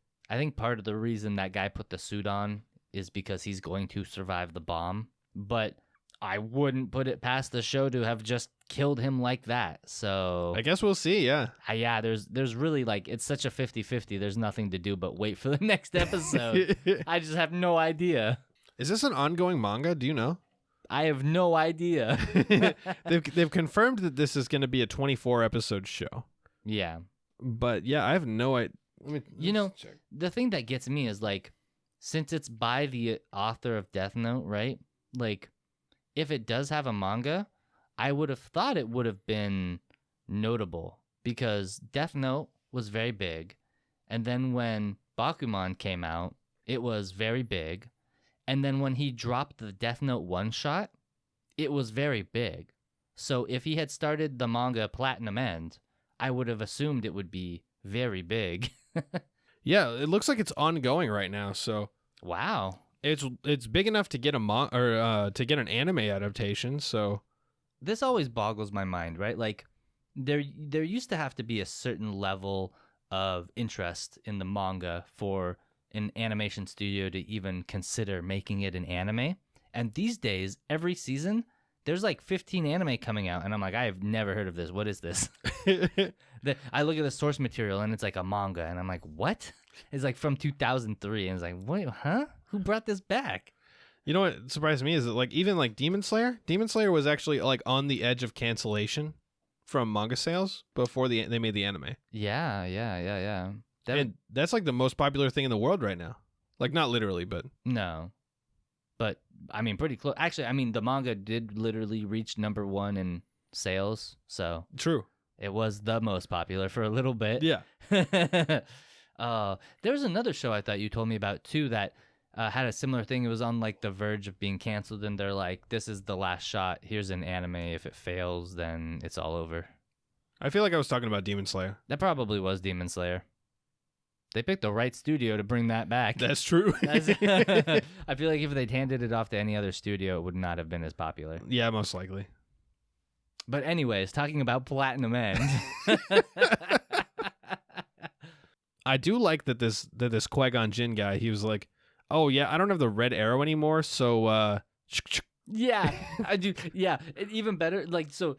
part of the reason that guy put the suit on is because he's going to survive the bomb. But I wouldn't put it past the show to have just killed him like that. So I guess we'll see, yeah. Yeah, there's really like, it's such a 50-50. There's nothing to do but wait for the next episode. I just have no idea. Is this an ongoing manga? Do you know? I have no idea. They've confirmed that this is going to be a 24-episode show. Yeah. But yeah, I have no idea. Check. The thing that gets me is like, since it's by the author of Death Note, right? Like, if it does have a manga, I would have thought it would have been notable because Death Note was very big. And then when Bakuman came out, it was very big. And then when he dropped the Death Note one-shot, it was very big. So if he had started the manga Platinum End, I would have assumed it would be very big. Yeah, it looks like it's ongoing right now, so wow. It's big enough to get to get an anime adaptation, so this always boggles my mind, right? Like there used to have to be a certain level of interest in the manga for an animation studio to even consider making it an anime. And these days, every season, there's like 15 anime coming out, and I'm like, I have never heard of this. What is this? I look at the source material, and it's like a manga, and I'm like, what? It's like from 2003, and it's like, wait, huh? Who brought this back? You know what surprised me is that like even like Demon Slayer was actually like on the edge of cancellation from manga sales before they made the anime. Yeah. And that's like the most popular thing in the world right now. Like, not literally, but... No. But, I mean, pretty close. Actually, I mean, the manga did literally reach #1 in sales, so... True. It was the most popular for a little bit. Yeah. There was another show I thought you told me about, too, that had a similar thing. It was on, like, the verge of being canceled, and they're like, this is the last shot. Here's an anime. If it fails, then it's all over. I feel like I was talking about Demon Slayer. That probably was Demon Slayer. They picked the right studio to bring that back. That's true. I feel like if they'd handed it off to any other studio, it would not have been as popular. Yeah, most likely. But anyways, talking about Platinum End. I do like that this Qui-Gon Jinn guy, he was like, oh yeah, I don't have the red arrow anymore, so Yeah, I do. Yeah, even better. Like, so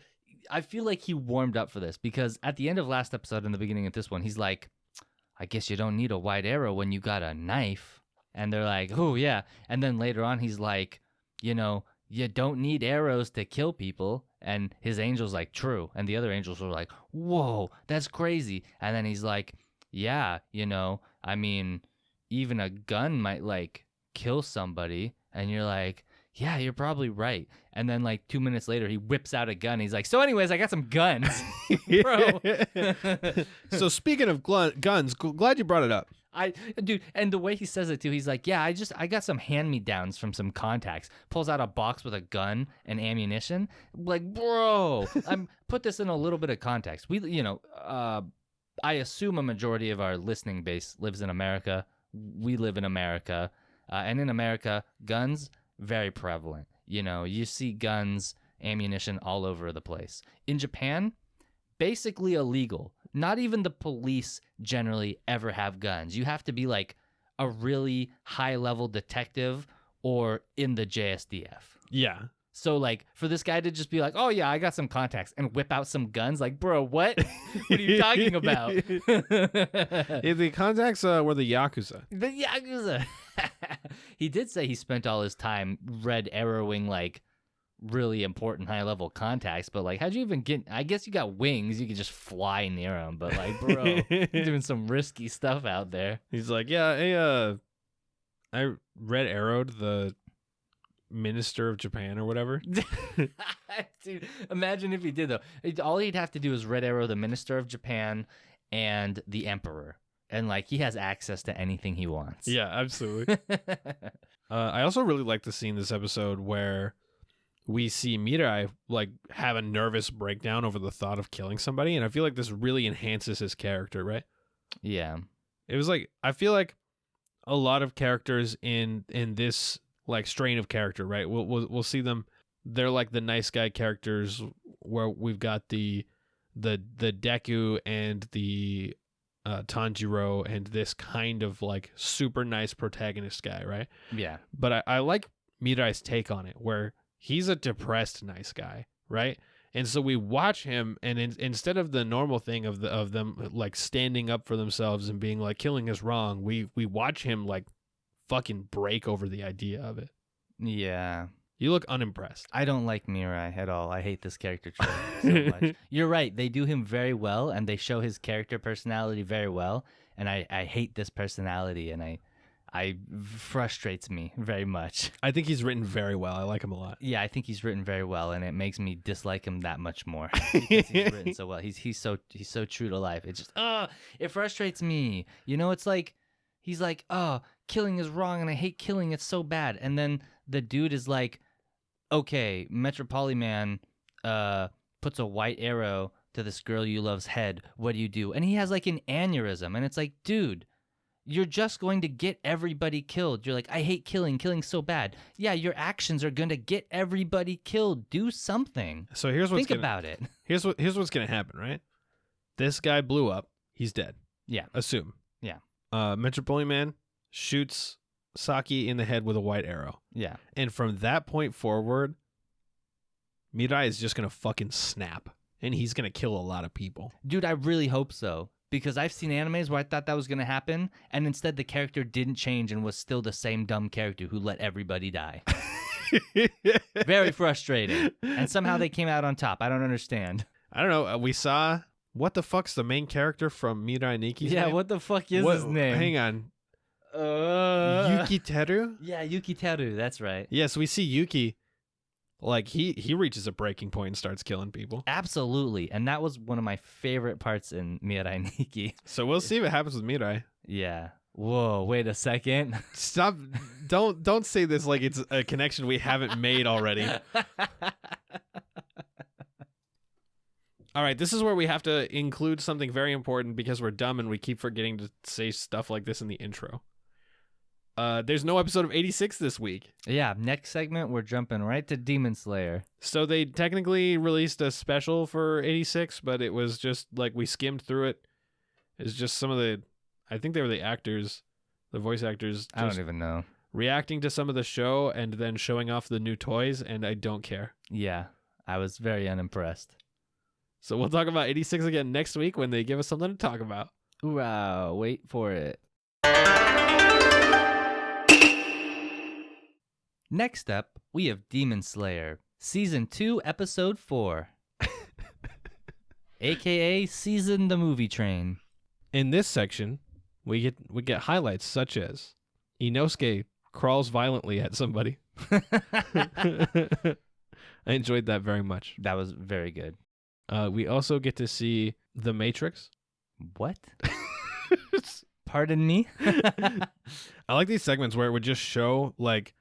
I feel like he warmed up for this because at the end of last episode and the beginning of this one, he's like, I guess you don't need a white arrow when you got a knife. And they're like, oh, yeah. And then later on, he's like, you don't need arrows to kill people. And his angel's like, true. And the other angels were like, whoa, that's crazy. And then he's like, yeah, I mean, even a gun might, like, kill somebody. And you're like, yeah, you're probably right. And then, like, 2 minutes later, he whips out a gun. He's like, so anyways, I got some guns. Bro. So speaking of guns, glad you brought it up. Dude, and the way he says it, too, he's like, yeah, I got some hand-me-downs from some contacts. Pulls out a box with a gun and ammunition. Like, bro, put this in a little bit of context. I assume a majority of our listening base lives in America. We live in America. And in America, guns... very prevalent. You see guns, ammunition all over the place. In Japan, basically illegal. Not even the police generally ever have guns. You have to be like a really high-level detective or in the JSDF. Yeah. So, like, for this guy to just be like, oh, yeah, I got some contacts and whip out some guns, like, bro, what? What are you talking about? The contacts were the Yakuza. The Yakuza. He did say he spent all his time red arrowing, like, really important high-level contacts, but, like, how'd you even get... I guess you got wings. You could just fly near them, but, like, bro, you're doing some risky stuff out there. He's like, yeah, I red arrowed the... Minister of Japan or whatever. Dude, imagine if he did though. All he'd have to do is red arrow the Minister of Japan and the Emperor, and like he has access to anything he wants. Yeah, absolutely. I also really like the scene this episode where we see Mirai like have a nervous breakdown over the thought of killing somebody, and I feel like this really enhances his character, right? Yeah. It was like I feel like a lot of characters in this like strain of character, right? We'll see them. They're like the nice guy characters where we've got the Deku and the Tanjiro and this kind of like super nice protagonist guy, right? Yeah. But I like Mirai's take on it, where he's a depressed nice guy, right? And so we watch him, and instead of the normal thing of them like standing up for themselves and being like killing is wrong, we watch him like fucking break over the idea of it. Yeah. You look unimpressed. I don't like Mirai at all. I hate this character trait so much. You're right. They do him very well, and they show his character personality very well. And I hate this personality, and I frustrates me very much. I think he's written very well. I like him a lot. Yeah, I think he's written very well, and it makes me dislike him that much more because he's written so well. He's so true to life. It just it frustrates me. It's like he's like, oh, killing is wrong, and I hate killing. It's so bad. And then the dude is like, okay, Metropoliman puts a white arrow to this girl you love's head. What do you do? And he has like an aneurysm, and it's like, dude, you're just going to get everybody killed. You're like, I hate killing. Killing's so bad. Yeah, your actions are going to get everybody killed. Do something. So here's what's about it. Here's what's gonna happen, right? This guy blew up. He's dead. Yeah. Assume. Yeah. Metropoliman shoots Saki in the head with a white arrow. Yeah. And from that point forward, Mirai is just gonna fucking snap, and he's gonna kill a lot of people. Dude, I really hope so. Because I've seen animes where I thought that was going to happen, and instead the character didn't change and was still the same dumb character who let everybody die. Very frustrating. And somehow they came out on top. I don't understand. I don't know. We saw What the fuck's the main character from Mirai Niki's Yeah, name? what the fuck is his name? Hang on. Yuki Teru? Yeah, Yuki Teru. That's right. Yeah, so we see Yuki, like, he reaches a breaking point and starts killing people. Absolutely. And that was one of my favorite parts in Mirai Nikki. So we'll see what happens with Mirai. Yeah. Whoa, wait a second. Stop. Don't say this like it's a connection we haven't made already. All right, this is where we have to include something very important because we're dumb and we keep forgetting to say stuff like this in the intro. There's no episode of 86 this week. Yeah, next segment, we're jumping right to Demon Slayer. So they technically released a special for 86, but it was just like we skimmed through it. It's just some of the, I think they were the actors, the voice actors. I don't even know. Reacting to some of the show and then showing off the new toys, and I don't care. Yeah, I was very unimpressed. So we'll talk about 86 again next week when they give us something to talk about. Hoorah, wait for it. Next up, we have Demon Slayer, Season 2, Episode 4. AKA Season the Movie Train. In this section, we get highlights such as Inosuke crawls violently at somebody. I enjoyed that very much. That was very good. We also get to see The Matrix. What? Pardon me? I like these segments where it would just show like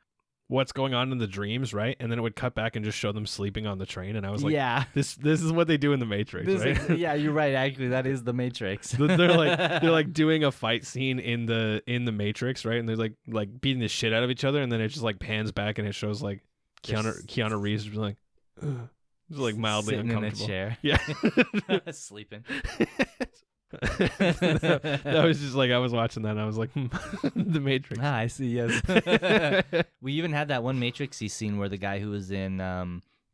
what's going on in the dreams, right? And then it would cut back and just show them sleeping on the train. And I was like, yeah. this is what they do in The Matrix, right? Yeah, you're right. Actually, that is The Matrix. they're like doing a fight scene in the Matrix, right? And they're like beating the shit out of each other, and then it just like pans back and it shows like Keanu Reeves just like ugh. Just like mildly sitting uncomfortable. In a chair. Yeah. Sleeping. that was just like I was watching that and I was like The Matrix. Ah, I see. Yes. We even had that one Matrixy scene where the guy who was in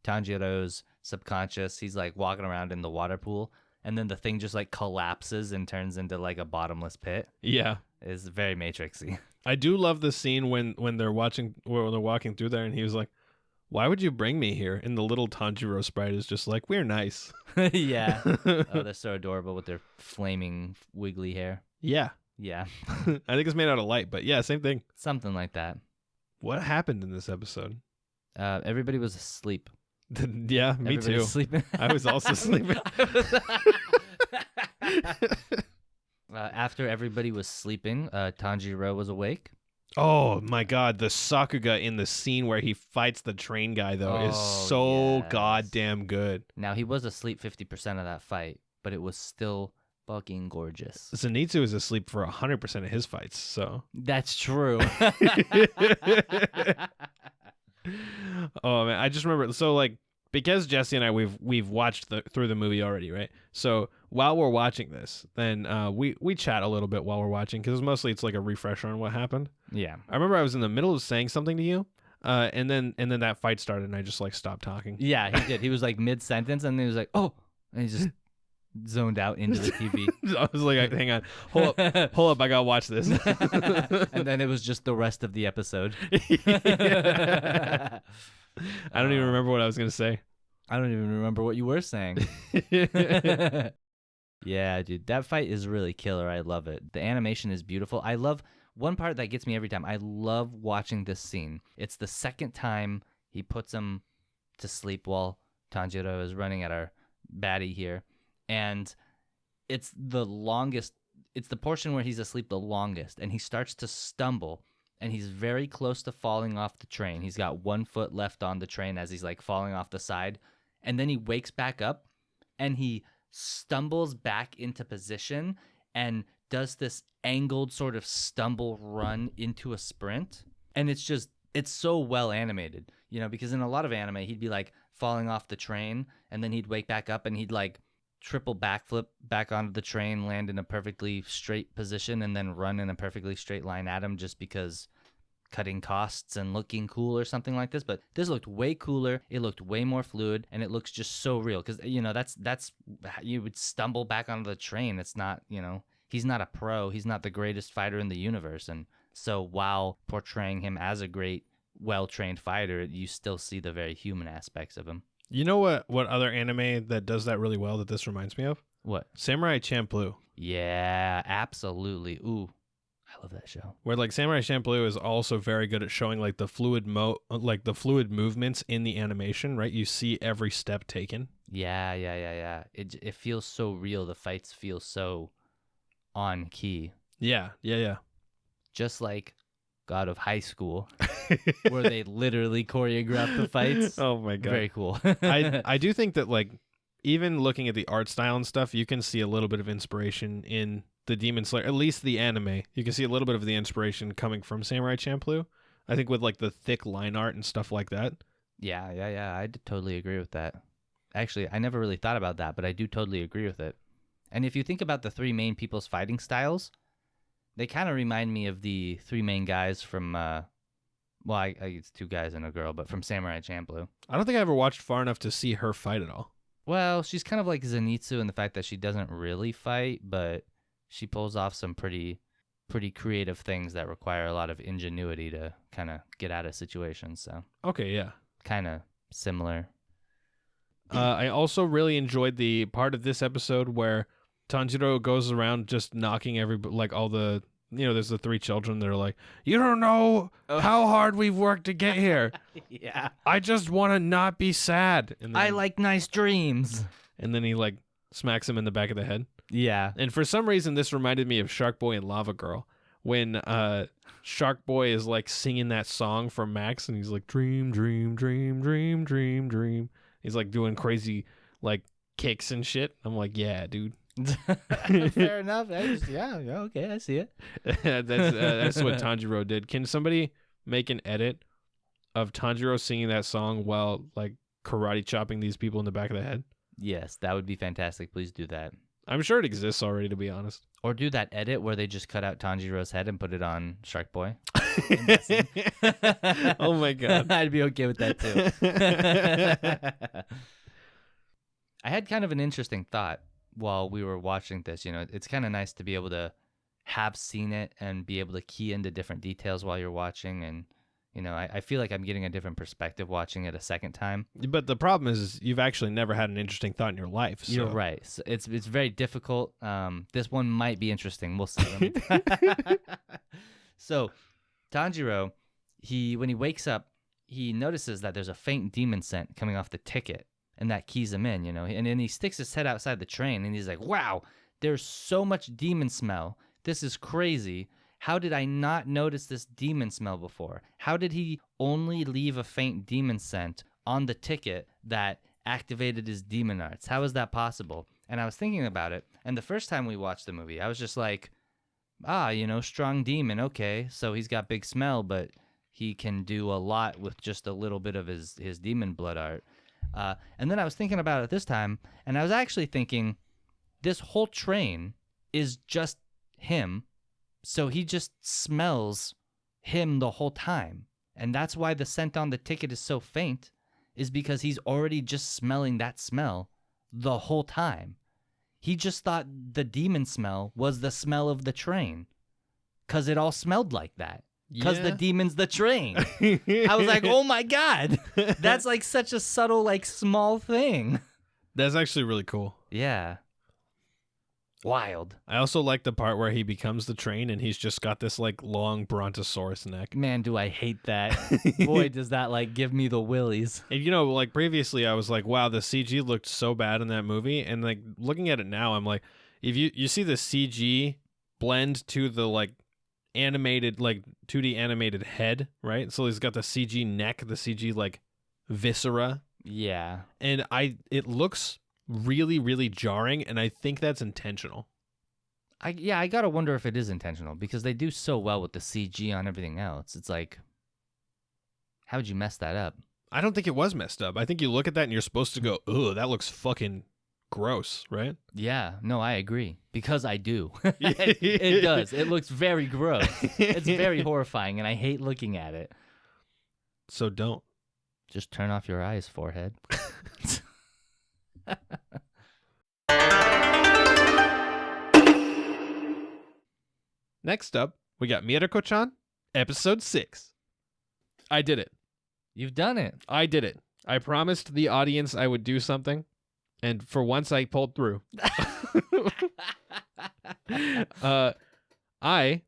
Tanjiro's subconscious, he's like walking around in the water pool, and then the thing just like collapses and turns into like a bottomless pit. Yeah, it's very Matrixy. I do love the scene when they're walking through there, and he was like, "Why would you bring me here?" And the little Tanjiro sprite is just like, "We're nice." Yeah. Oh, they're so adorable with their flaming wiggly hair. Yeah. Yeah. I think it's made out of light, but yeah, same thing. Something like that. What happened in this episode? Everybody was asleep. Yeah, me too. Sleeping. I was also sleeping. After everybody was sleeping, Tanjiro was awake. Oh my god, the Sakuga in the scene where he fights the train guy though is so goddamn good. Now he was asleep 50% of that fight, but it was still fucking gorgeous. Zenitsu is asleep for 100% of his fights, so. That's true. Oh man, I just remember, so like, because Jesse and I we've watched through the movie already, right? So while we're watching this, then we chat a little bit while we're watching, because mostly it's like a refresher on what happened. Yeah, I remember I was in the middle of saying something to you, and then that fight started, and I just like stopped talking. Yeah, he did. He was like mid sentence, and then he was like, "Oh," and he just zoned out into the TV. I was like, "Hang on, hold up, I gotta watch this." And then it was just the rest of the episode. I don't even remember what I was gonna say. I don't even remember what you were saying. Yeah, dude, that fight is really killer. I love it. The animation is beautiful. I love one part that gets me every time. I love watching this scene. It's the second time he puts him to sleep while Tanjiro is running at our baddie here, and it's the longest. It's the portion where he's asleep the longest, and he starts to stumble. And he's very close to falling off the train. He's got 1 foot left on the train as he's like falling off the side. And then he wakes back up and he stumbles back into position and does this angled sort of stumble run into a sprint. And it's so well animated, you know, because in a lot of anime, he'd be like falling off the train and then he'd wake back up and he'd like triple backflip back onto the train, land in a perfectly straight position, and then run in a perfectly straight line at him just because cutting costs and looking cool or something like this. But this looked way cooler. It looked way more fluid, and it looks just so real because, you know, that's you would stumble back onto the train. It's not, you know, he's not a pro. He's not the greatest fighter in the universe. And so while portraying him as a great, well-trained fighter, you still see the very human aspects of him. You know what other anime that does that really well that this reminds me of? What? Samurai Champloo. Yeah, absolutely. Ooh, I love that show. Where like Samurai Champloo is also very good at showing like the fluid movements in the animation, right? You see every step taken. Yeah. It feels so real. The fights feel so on key. Yeah. Just like God of High School, where they literally choreograph the fights. Oh my god. Very cool. I do think that like even looking at the art style and stuff, you can see a little bit of inspiration in the Demon Slayer, at least the anime. You can see a little bit of the inspiration coming from Samurai Champloo. I think with like the thick line art and stuff like that. Yeah. I totally agree with that. Actually, I never really thought about that, but I do totally agree with it. And if you think about the three main people's fighting styles, they kind of remind me of the three main guys from, it's two guys and a girl, but from Samurai Champloo. I don't think I ever watched far enough to see her fight at all. Well, she's kind of like Zenitsu in the fact that she doesn't really fight, but she pulls off some pretty creative things that require a lot of ingenuity to kind of get out of situations. So Okay, yeah. kind of similar. I also really enjoyed the part of this episode where Tanjiro goes around just knocking there's the three children that are like, you don't know how hard we've worked to get here. Yeah. I just want to not be sad. And then, I like nice dreams. And then he like smacks him in the back of the head. Yeah. And for some reason, this reminded me of Shark Boy and Lava Girl when Shark Boy is like singing that song from Max and he's like, dream, dream, dream, dream, dream, dream. He's like doing crazy like kicks and shit. I'm like, yeah, dude. Fair enough. Okay, I see it. That's what Tanjiro did. Can somebody make an edit of Tanjiro singing that song while like karate chopping these people in the back of the head? Yes, that would be fantastic. Please do that. I'm sure it exists already, to be honest. Or do that edit where they just cut out Tanjiro's head and put it on Shark Boy. Oh my god. I'd be okay with that too. I had kind of an interesting thought while we were watching this. You know, it's kind of nice to be able to have seen it and be able to key into different details while you're watching. And, you know, I feel like I'm getting a different perspective watching it a second time. But the problem is you've actually never had an interesting thought in your life. So. You're right. So it's very difficult. This one might be interesting. We'll see. So Tanjiro, when he wakes up, he notices that there's a faint demon scent coming off the ticket. And that keys him in, you know. And then he sticks his head outside the train and he's like, wow, there's so much demon smell. This is crazy. How did I not notice this demon smell before? How did he only leave a faint demon scent on the ticket that activated his demon arts? How is that possible? And I was thinking about it. And the first time we watched the movie, I was just like, strong demon. Okay, so he's got big smell, but he can do a lot with just a little bit of his demon blood art. And then I was thinking about it this time, and I was actually thinking this whole train is just him, so he just smells him the whole time. And that's why the scent on the ticket is so faint, is because he's already just smelling that smell the whole time. He just thought the demon smell was the smell of the train, because it all smelled like that. Because the demon's the train. I was like, oh my God. That's like such a subtle, like small thing. That's actually really cool. Yeah. Wild. I also like the part where he becomes the train and he's just got this like long brontosaurus neck. Man, do I hate that. Boy, does that like give me the willies. And you know, like previously I was like, wow, the CG looked so bad in that movie. And like looking at it now, I'm like, if you see the CG blend to the like animated, like 2D animated head, right? So he's got the CG neck, the CG like viscera. Yeah. And it looks really, really jarring, and I think that's intentional. I gotta wonder if it is intentional, because they do so well with the CG on everything else. It's like, how'd you mess that up? I don't think it was messed up. I think you look at that and you're supposed to go, ugh, that looks fucking gross, right? Yeah, no, I agree. Because I do. It does. It looks very gross. It's very horrifying, and I hate looking at it. So don't. Just turn off your eyes, forehead. Next up, we got Mieruko-Chan, episode 6. I did it. You've done it. I did it. I promised the audience I would do something, And for once, I pulled through. I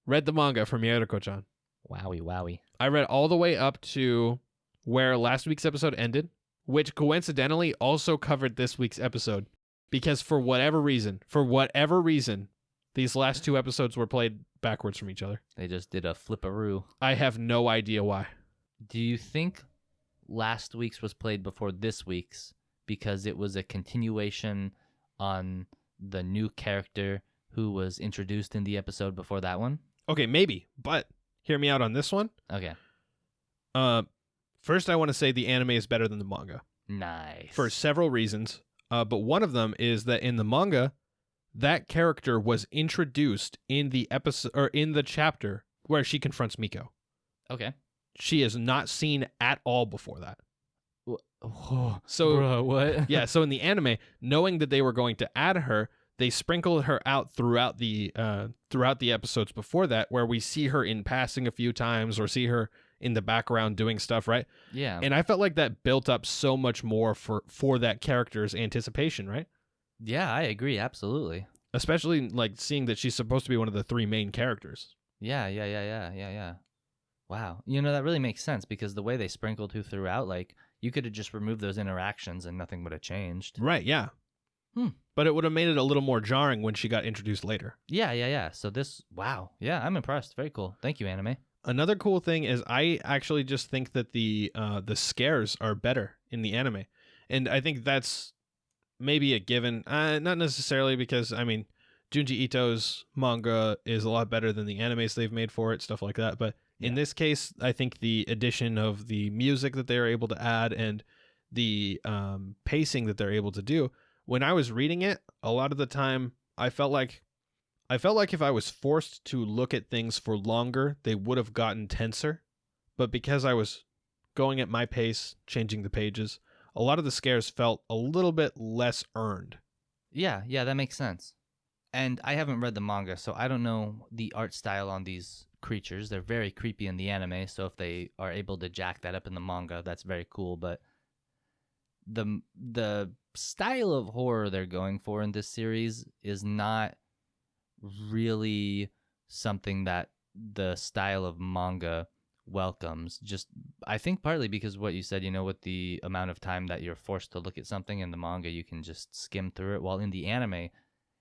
read the manga from Mieruko-Chan. Wowie. I read all the way up to where last week's episode ended, which coincidentally also covered this week's episode. Because for whatever reason, these last 2 episodes were played backwards from each other. They just did a flipperoo. I have no idea why. Do you think last week's was played before this week's because it was a continuation on the new character who was introduced in the episode before that one? Okay, maybe, but hear me out on this one. Okay. First, I want to say the anime is better than the manga. Nice. For several reasons. But one of them is that in the manga, that character was introduced in the episode or in the chapter where she confronts Miko. Okay. She is not seen at all before that. Oh, So, bro, what? yeah, so in the anime, knowing that they were going to add her, they sprinkled her out throughout the episodes before that, where we see her in passing a few times or see her in the background doing stuff, right? Yeah. And I felt like that built up so much more for that character's anticipation, right? Yeah, I agree. Absolutely. Especially like seeing that she's supposed to be one of the 3 main characters. Yeah. Wow. You know, that really makes sense because the way they sprinkled who throughout, like, you could have just removed those interactions and nothing would have changed. Right, yeah. But it would have made it a little more jarring when she got introduced later. Yeah. So wow. Yeah, I'm impressed. Very cool. Thank you, anime. Another cool thing is I actually just think that the scares are better in the anime. And I think that's maybe a given. Not necessarily because, I mean, Junji Ito's manga is a lot better than the animes they've made for it, stuff like that. But in this case, I think the addition of the music that they're able to add and the pacing that they're able to do, when I was reading it, a lot of the time I felt like if I was forced to look at things for longer, they would have gotten tenser. But because I was going at my pace, changing the pages, a lot of the scares felt a little bit less earned. Yeah, that makes sense. And I haven't read the manga, so I don't know the art style on these creatures. They're very creepy in the anime, so if they are able to jack that up in the manga, that's very cool. But the style of horror they're going for in this series is not really something that the style of manga welcomes. Just, I think partly because what you said, you know, with the amount of time that you're forced to look at something in the manga, you can just skim through it, while in the anime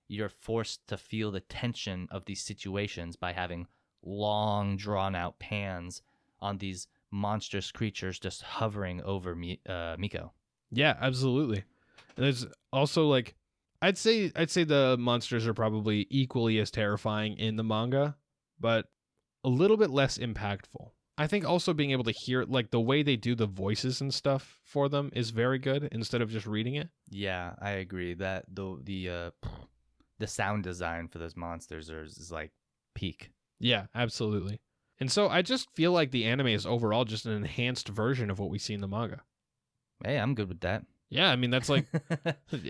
you're forced to feel the tension of these situations by having long drawn out pans on these monstrous creatures just hovering over Miko. Yeah, absolutely. And there's also like I'd say the monsters are probably equally as terrifying in the manga, but a little bit less impactful. I think also being able to hear, like, the way they do the voices and stuff for them is very good instead of just reading it. Yeah, I agree that the sound design for those monsters is like peak. Yeah, absolutely. And so I just feel like the anime is overall just an enhanced version of what we see in the manga. Hey, I'm good with that. Yeah, I mean, that's like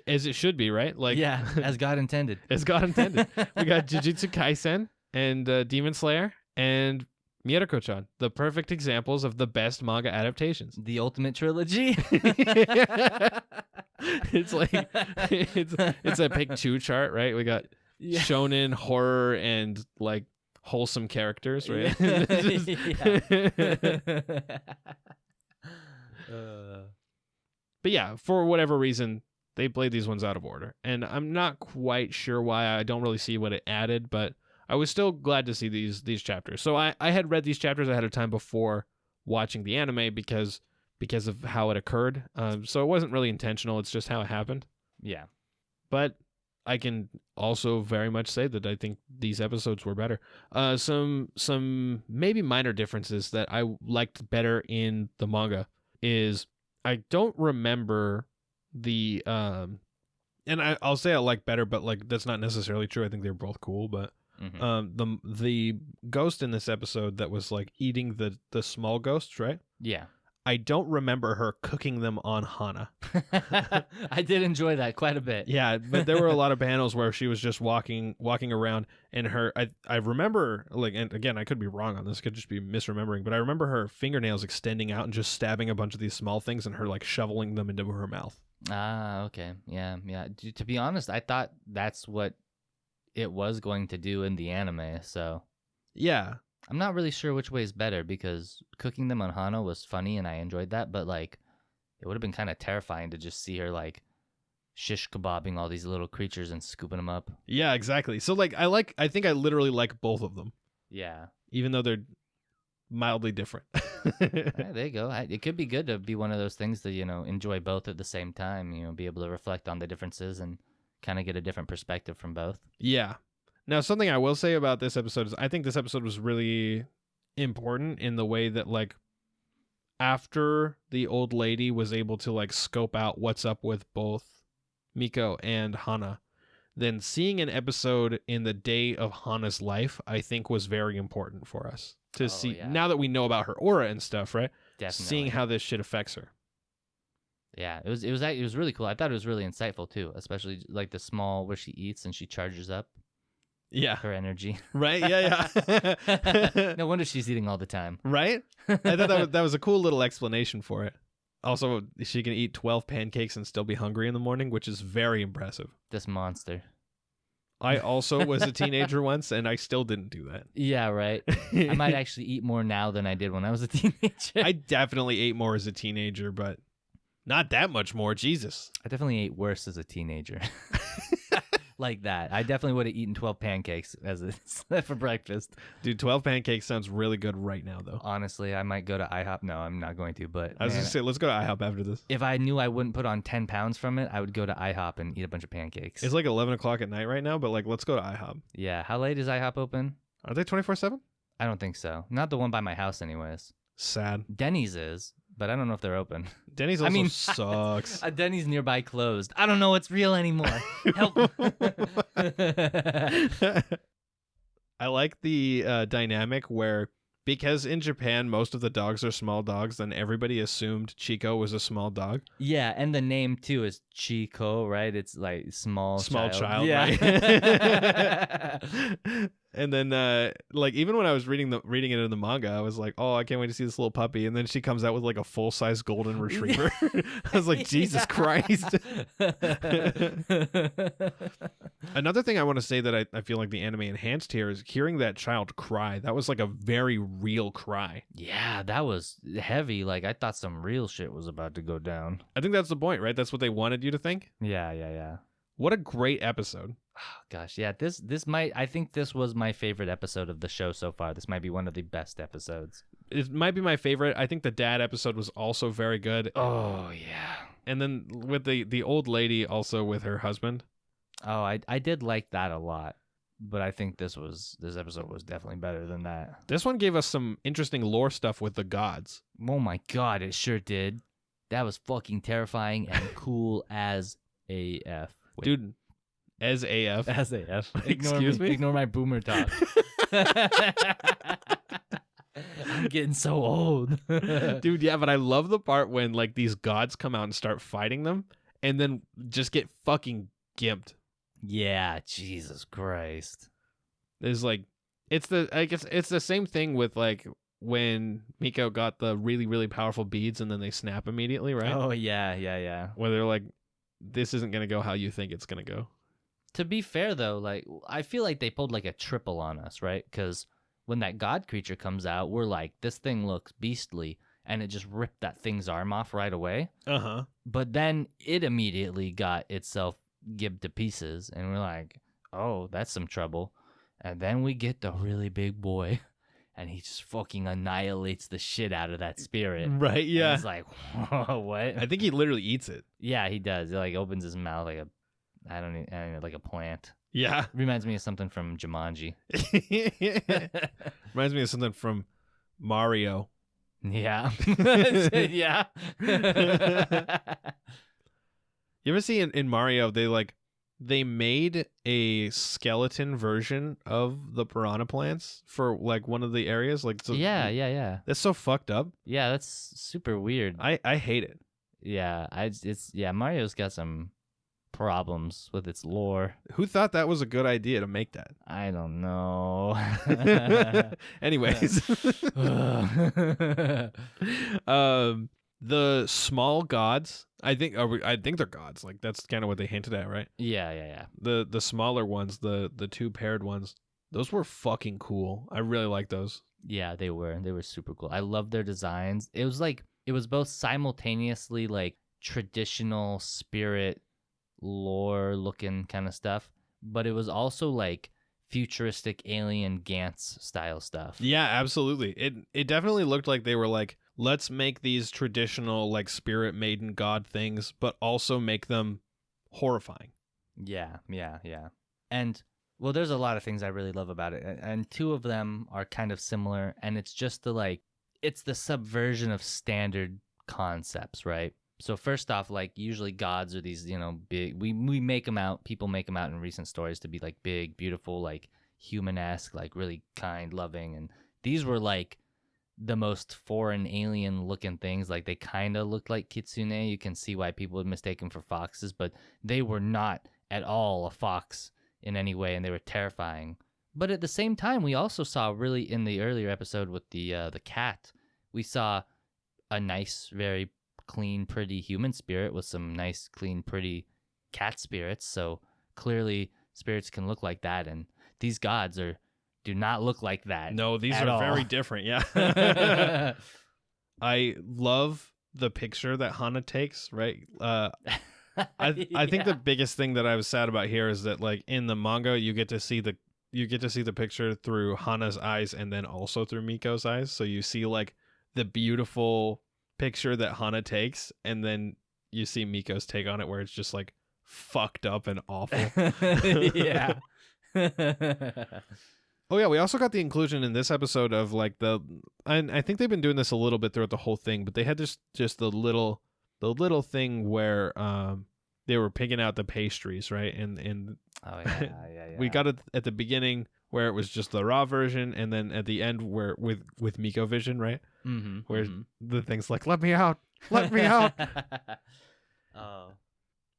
as it should be, right? Like, yeah, as God intended. As God intended. We got Jujutsu Kaisen and Demon Slayer and Mieruko-Chan, the perfect examples of the best manga adaptations. The ultimate trilogy. It's like it's a pick 2 chart, right? We got shonen, horror, and like wholesome characters, right? But yeah, for whatever reason, they played these ones out of order. And I'm not quite sure why. I don't really see what it added, but I was still glad to see these chapters. So I had read these chapters ahead of time before watching the anime because of how it occurred. So it wasn't really intentional. It's just how it happened. Yeah. But I can also very much say that I think these episodes were better. Some maybe minor differences that I liked better in the manga is I don't remember the and I'll say I like better, but like that's not necessarily true. I think they're both cool, but the ghost in this episode that was like eating the small ghosts, right? Yeah. I don't remember her cooking them on Hana. I did enjoy that quite a bit. Yeah, but there were a lot of panels where she was just walking around, and I remember, like, and again, I could be wrong on this, could just be misremembering, but I remember her fingernails extending out and just stabbing a bunch of these small things and her like shoveling them into her mouth. Ah, okay. Yeah, yeah. To be honest, I thought that's what it was going to do in the anime, so Yeah. I'm not really sure which way is better because cooking them on Hana was funny and I enjoyed that, but like it would have been kind of terrifying to just see her like shish kebabbing all these little creatures and scooping them up. Yeah, exactly. So like I think I literally like both of them, Yeah. even though they're mildly different. There you go. It could be good to be one of those things that, enjoy both at the same time, be able to reflect on the differences and kind of get a different perspective from both. Yeah. Now, something I will say about this episode is I think this episode was really important in the way that, like, after the old lady was able to, like, scope out what's up with both Miko and Hana, then seeing an episode in the day of Hana's life, I think was very important for us to see. Yeah. Now that we know about her aura and stuff, right? Definitely. Seeing how this shit affects her. Yeah, it was really cool. I thought it was really insightful too, especially like the small where she eats and she charges up Yeah. her energy. Right? Yeah. No wonder she's eating all the time. Right? I thought that was a cool little explanation for it. Also, she can eat 12 pancakes and still be hungry in the morning, which is very impressive. This monster. I also was a teenager once, and I still didn't do that. Yeah, right. I might actually eat more now than I did when I was a teenager. I definitely ate more as a teenager, but not that much more. Jesus. I definitely ate worse as a teenager. Like that. I definitely would have eaten 12 pancakes for breakfast. Dude, 12 pancakes sounds really good right now, though. Honestly, I might go to IHOP. No, I'm not going to, but I was going to say, let's go to IHOP after this. if I knew I wouldn't put on 10 pounds from it, I would go to IHOP and eat a bunch of pancakes. It's like 11 o'clock at night right now, but like, let's go to IHOP. Yeah. How late is IHOP open? Are they 24/7? I don't think so. Not the one by my house anyways. Sad. Denny's is, but I don't know if they're open. Denny's also sucks. A Denny's nearby closed. I don't know what's real anymore. Help. I like the dynamic where, because in Japan most of the dogs are small dogs, then everybody assumed Chico was a small dog. Yeah, and the name too is Chico, right? It's like small child, yeah. right? And then like even when I was reading it in the manga, I was like, oh, I can't wait to see this little puppy. And then she comes out with like a full-size golden retriever. I was like, Jesus Christ. Another thing I want to say that I feel like the anime enhanced here is hearing that child cry. That was like a very real cry. Yeah, that was heavy. Like I thought some real shit was about to go down. I think that's the point, right? That's what they wanted you to think. Yeah. What a great episode. Oh, gosh, yeah. I think this was my favorite episode of the show so far. This might be one of the best episodes. It might be my favorite. I think the dad episode was also very good. Oh yeah. And then with the old lady also with her husband. Oh, I did like that a lot, but I think this episode was definitely better than that. This one gave us some interesting lore stuff with the gods. Oh my god, it sure did. That was fucking terrifying and cool as AF. Wait. Dude, as AF. As AF. Excuse me? Ignore my boomer talk. I'm getting so old. Dude, yeah, but I love the part when like these gods come out and start fighting them and then just get fucking gimped. Yeah, Jesus Christ. There's like I guess it's the same thing with like when Miko got the really, really powerful beads and then they snap immediately, right? Oh yeah. Where they're like, this isn't gonna go how you think it's gonna go. To be fair though, like I feel like they pulled like a triple on us, right? Because when that god creature comes out, we're like, this thing looks beastly, and it just ripped that thing's arm off right away. Uh-huh. But then it immediately got itself gibbed to pieces, and we're like, oh, that's some trouble. And then we get the really big boy, and he just fucking annihilates the shit out of that spirit. Right, yeah. And it's like, whoa, what? I think he literally eats it. Yeah, he does. He like opens his mouth like I don't know, like a plant. Yeah. Reminds me of something from Jumanji. Reminds me of something from Mario. Yeah. Yeah. You ever see in Mario, they made a skeleton version of the piranha plants for like one of the areas? Like, so, Yeah. That's so fucked up. Yeah, that's super weird. I hate it. Yeah, Mario's got some problems with its lore. Who thought that was a good idea to make that? I don't know. Anyways, the small gods I think they're gods. Like that's kind of what they hinted at, right? Yeah. The smaller ones, the two paired ones, those were fucking cool. I really like those. Yeah, they were. They were super cool. I love their designs. It was both simultaneously like traditional spirit lore looking kind of stuff, but it was also like futuristic alien Gantz style stuff. Yeah, absolutely. It definitely looked like they were like, let's make these traditional like spirit maiden god things, but also make them horrifying. Yeah. And well, there's a lot of things I really love about it, and two of them are kind of similar, and it's just it's the subversion of standard concepts, right? So first off, like usually gods are these, big. We make them out. People make them out in recent stories to be like big, beautiful, like human-esque, like really kind, loving, and these were like the most foreign, alien-looking things. Like they kind of looked like kitsune. You can see why people would mistake them for foxes, but they were not at all a fox in any way, and they were terrifying. But at the same time, we also saw really in the earlier episode with the cat, we saw a nice, very clean, pretty human spirit with some nice, clean, pretty cat spirits. So clearly, spirits can look like that, and these gods do not look like that. No, these at are all. very different. Yeah. I love the picture that Hana takes, right? I think the biggest thing that I was sad about here is that like in the manga you get to see the picture through Hana's eyes and then also through Miko's eyes. So you see like the beautiful picture that Hana takes, and then you see Miko's take on it where it's just like fucked up and awful. Yeah. Oh yeah, we also got the inclusion in this episode of like and I think they've been doing this a little bit throughout the whole thing, but they had just the little thing where they were picking out the pastries, right? And Oh yeah. we got it at the beginning where it was just the raw version, and then at the end where with Miko Vision, right? Mm-hmm, Where the thing's like, let me out. Oh,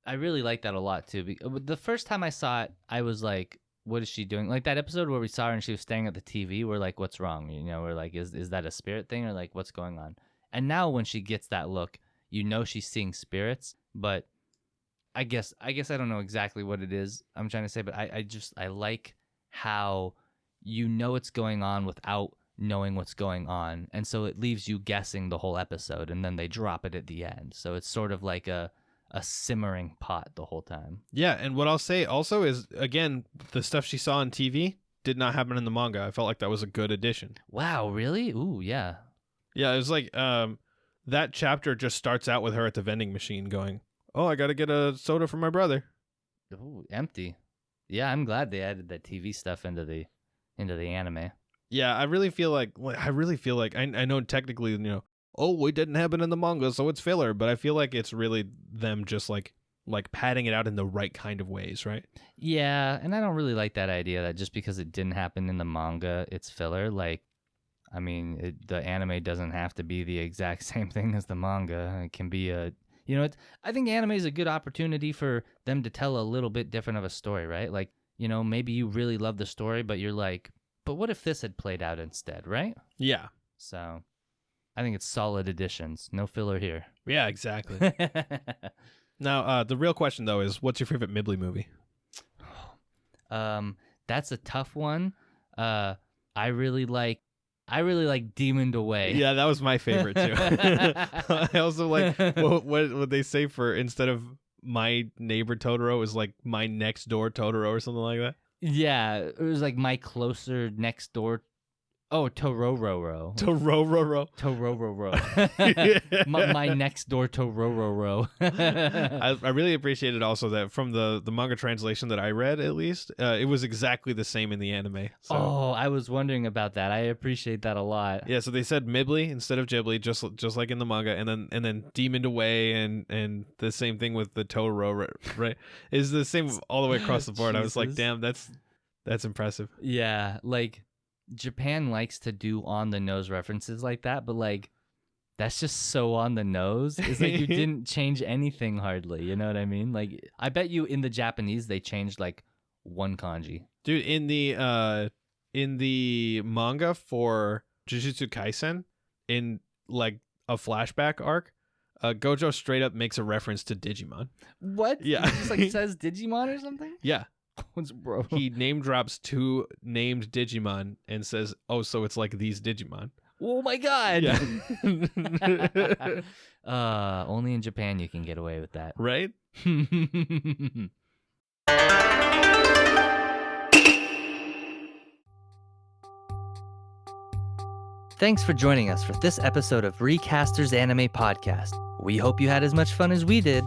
I really like that a lot too. The first time I saw it, I was like, what is she doing? Like that episode where we saw her and she was staring at the TV, we're like, what's wrong? We're like, is that a spirit thing, or like what's going on? And now when she gets that look, she's seeing spirits, but I guess I don't know exactly what it is I'm trying to say, but I like how what's going on without knowing what's going on, and so it leaves you guessing the whole episode, and then they drop it at the end, so it's sort of like a simmering pot the whole time. Yeah, and what I'll say also is, again, the stuff she saw on TV did not happen in the manga. I felt like that was a good addition. Wow, really? Ooh, yeah. Yeah, it was like that chapter just starts out with her at the vending machine going, oh, I got to get a soda for my brother. Ooh, empty. Yeah, I'm glad they added that TV stuff into the anime. Yeah, I really feel like I know technically, oh, it didn't happen in the manga, so it's filler, but I feel like it's really them just like padding it out in the right kind of ways, right? Yeah, and I don't really like that idea that just because it didn't happen in the manga, it's filler. Like, I mean, the anime doesn't have to be the exact same thing as the manga. It can be I think anime is a good opportunity for them to tell a little bit different of a story, right? Like, maybe you really love the story, but you're like, but what if this had played out instead, right? Yeah. So I think it's solid additions. No filler here. Yeah, exactly. Now, the real question, though, is what's your favorite Mibli movie? That's a tough one. I really like Demoned Away. Yeah, that was my favorite, too. I also like, what would they say for instead of My Neighbor Totoro is like My Next Door Totoro or something like that? Yeah, it was like My Closer Next Door. Oh, Torororo. Torororo. Torororo. my next door Torororo. I really appreciated also that from the manga translation that I read, at least, it was exactly the same in the anime. So. Oh, I was wondering about that. I appreciate that a lot. Yeah, so they said Mibli instead of Ghibli, just like in the manga, and then Demoned Away, and the same thing with the Totoro, right? Is the same all the way across the board. I was like, damn, that's impressive. Yeah, like Japan likes to do on the nose references like that, but like that's just so on the nose. It's like you didn't change anything hardly. You know what I mean? Like I bet you in the Japanese they changed like one kanji. Dude, in the manga for Jujutsu Kaisen, in like a flashback arc, Gojo straight up makes a reference to Digimon. What? Yeah. He just like says Digimon or something? Yeah. Bro. He name drops 2 named Digimon and says, "Oh, so it's like these Digimon." Oh my god. Yeah. Only in Japan you can get away with that. Right? Thanks for joining us for this episode of Recasters Anime Podcast. We hope you had as much fun as we did.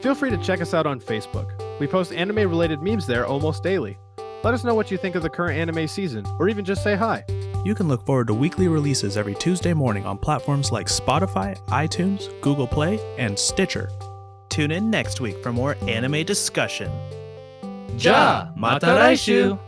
Feel free to check us out on Facebook. We post anime-related memes there almost daily. Let us know what you think of the current anime season, or even just say hi. You can look forward to weekly releases every Tuesday morning on platforms like Spotify, iTunes, Google Play, and Stitcher. Tune in next week for more anime discussion. Ja! Mata raishu!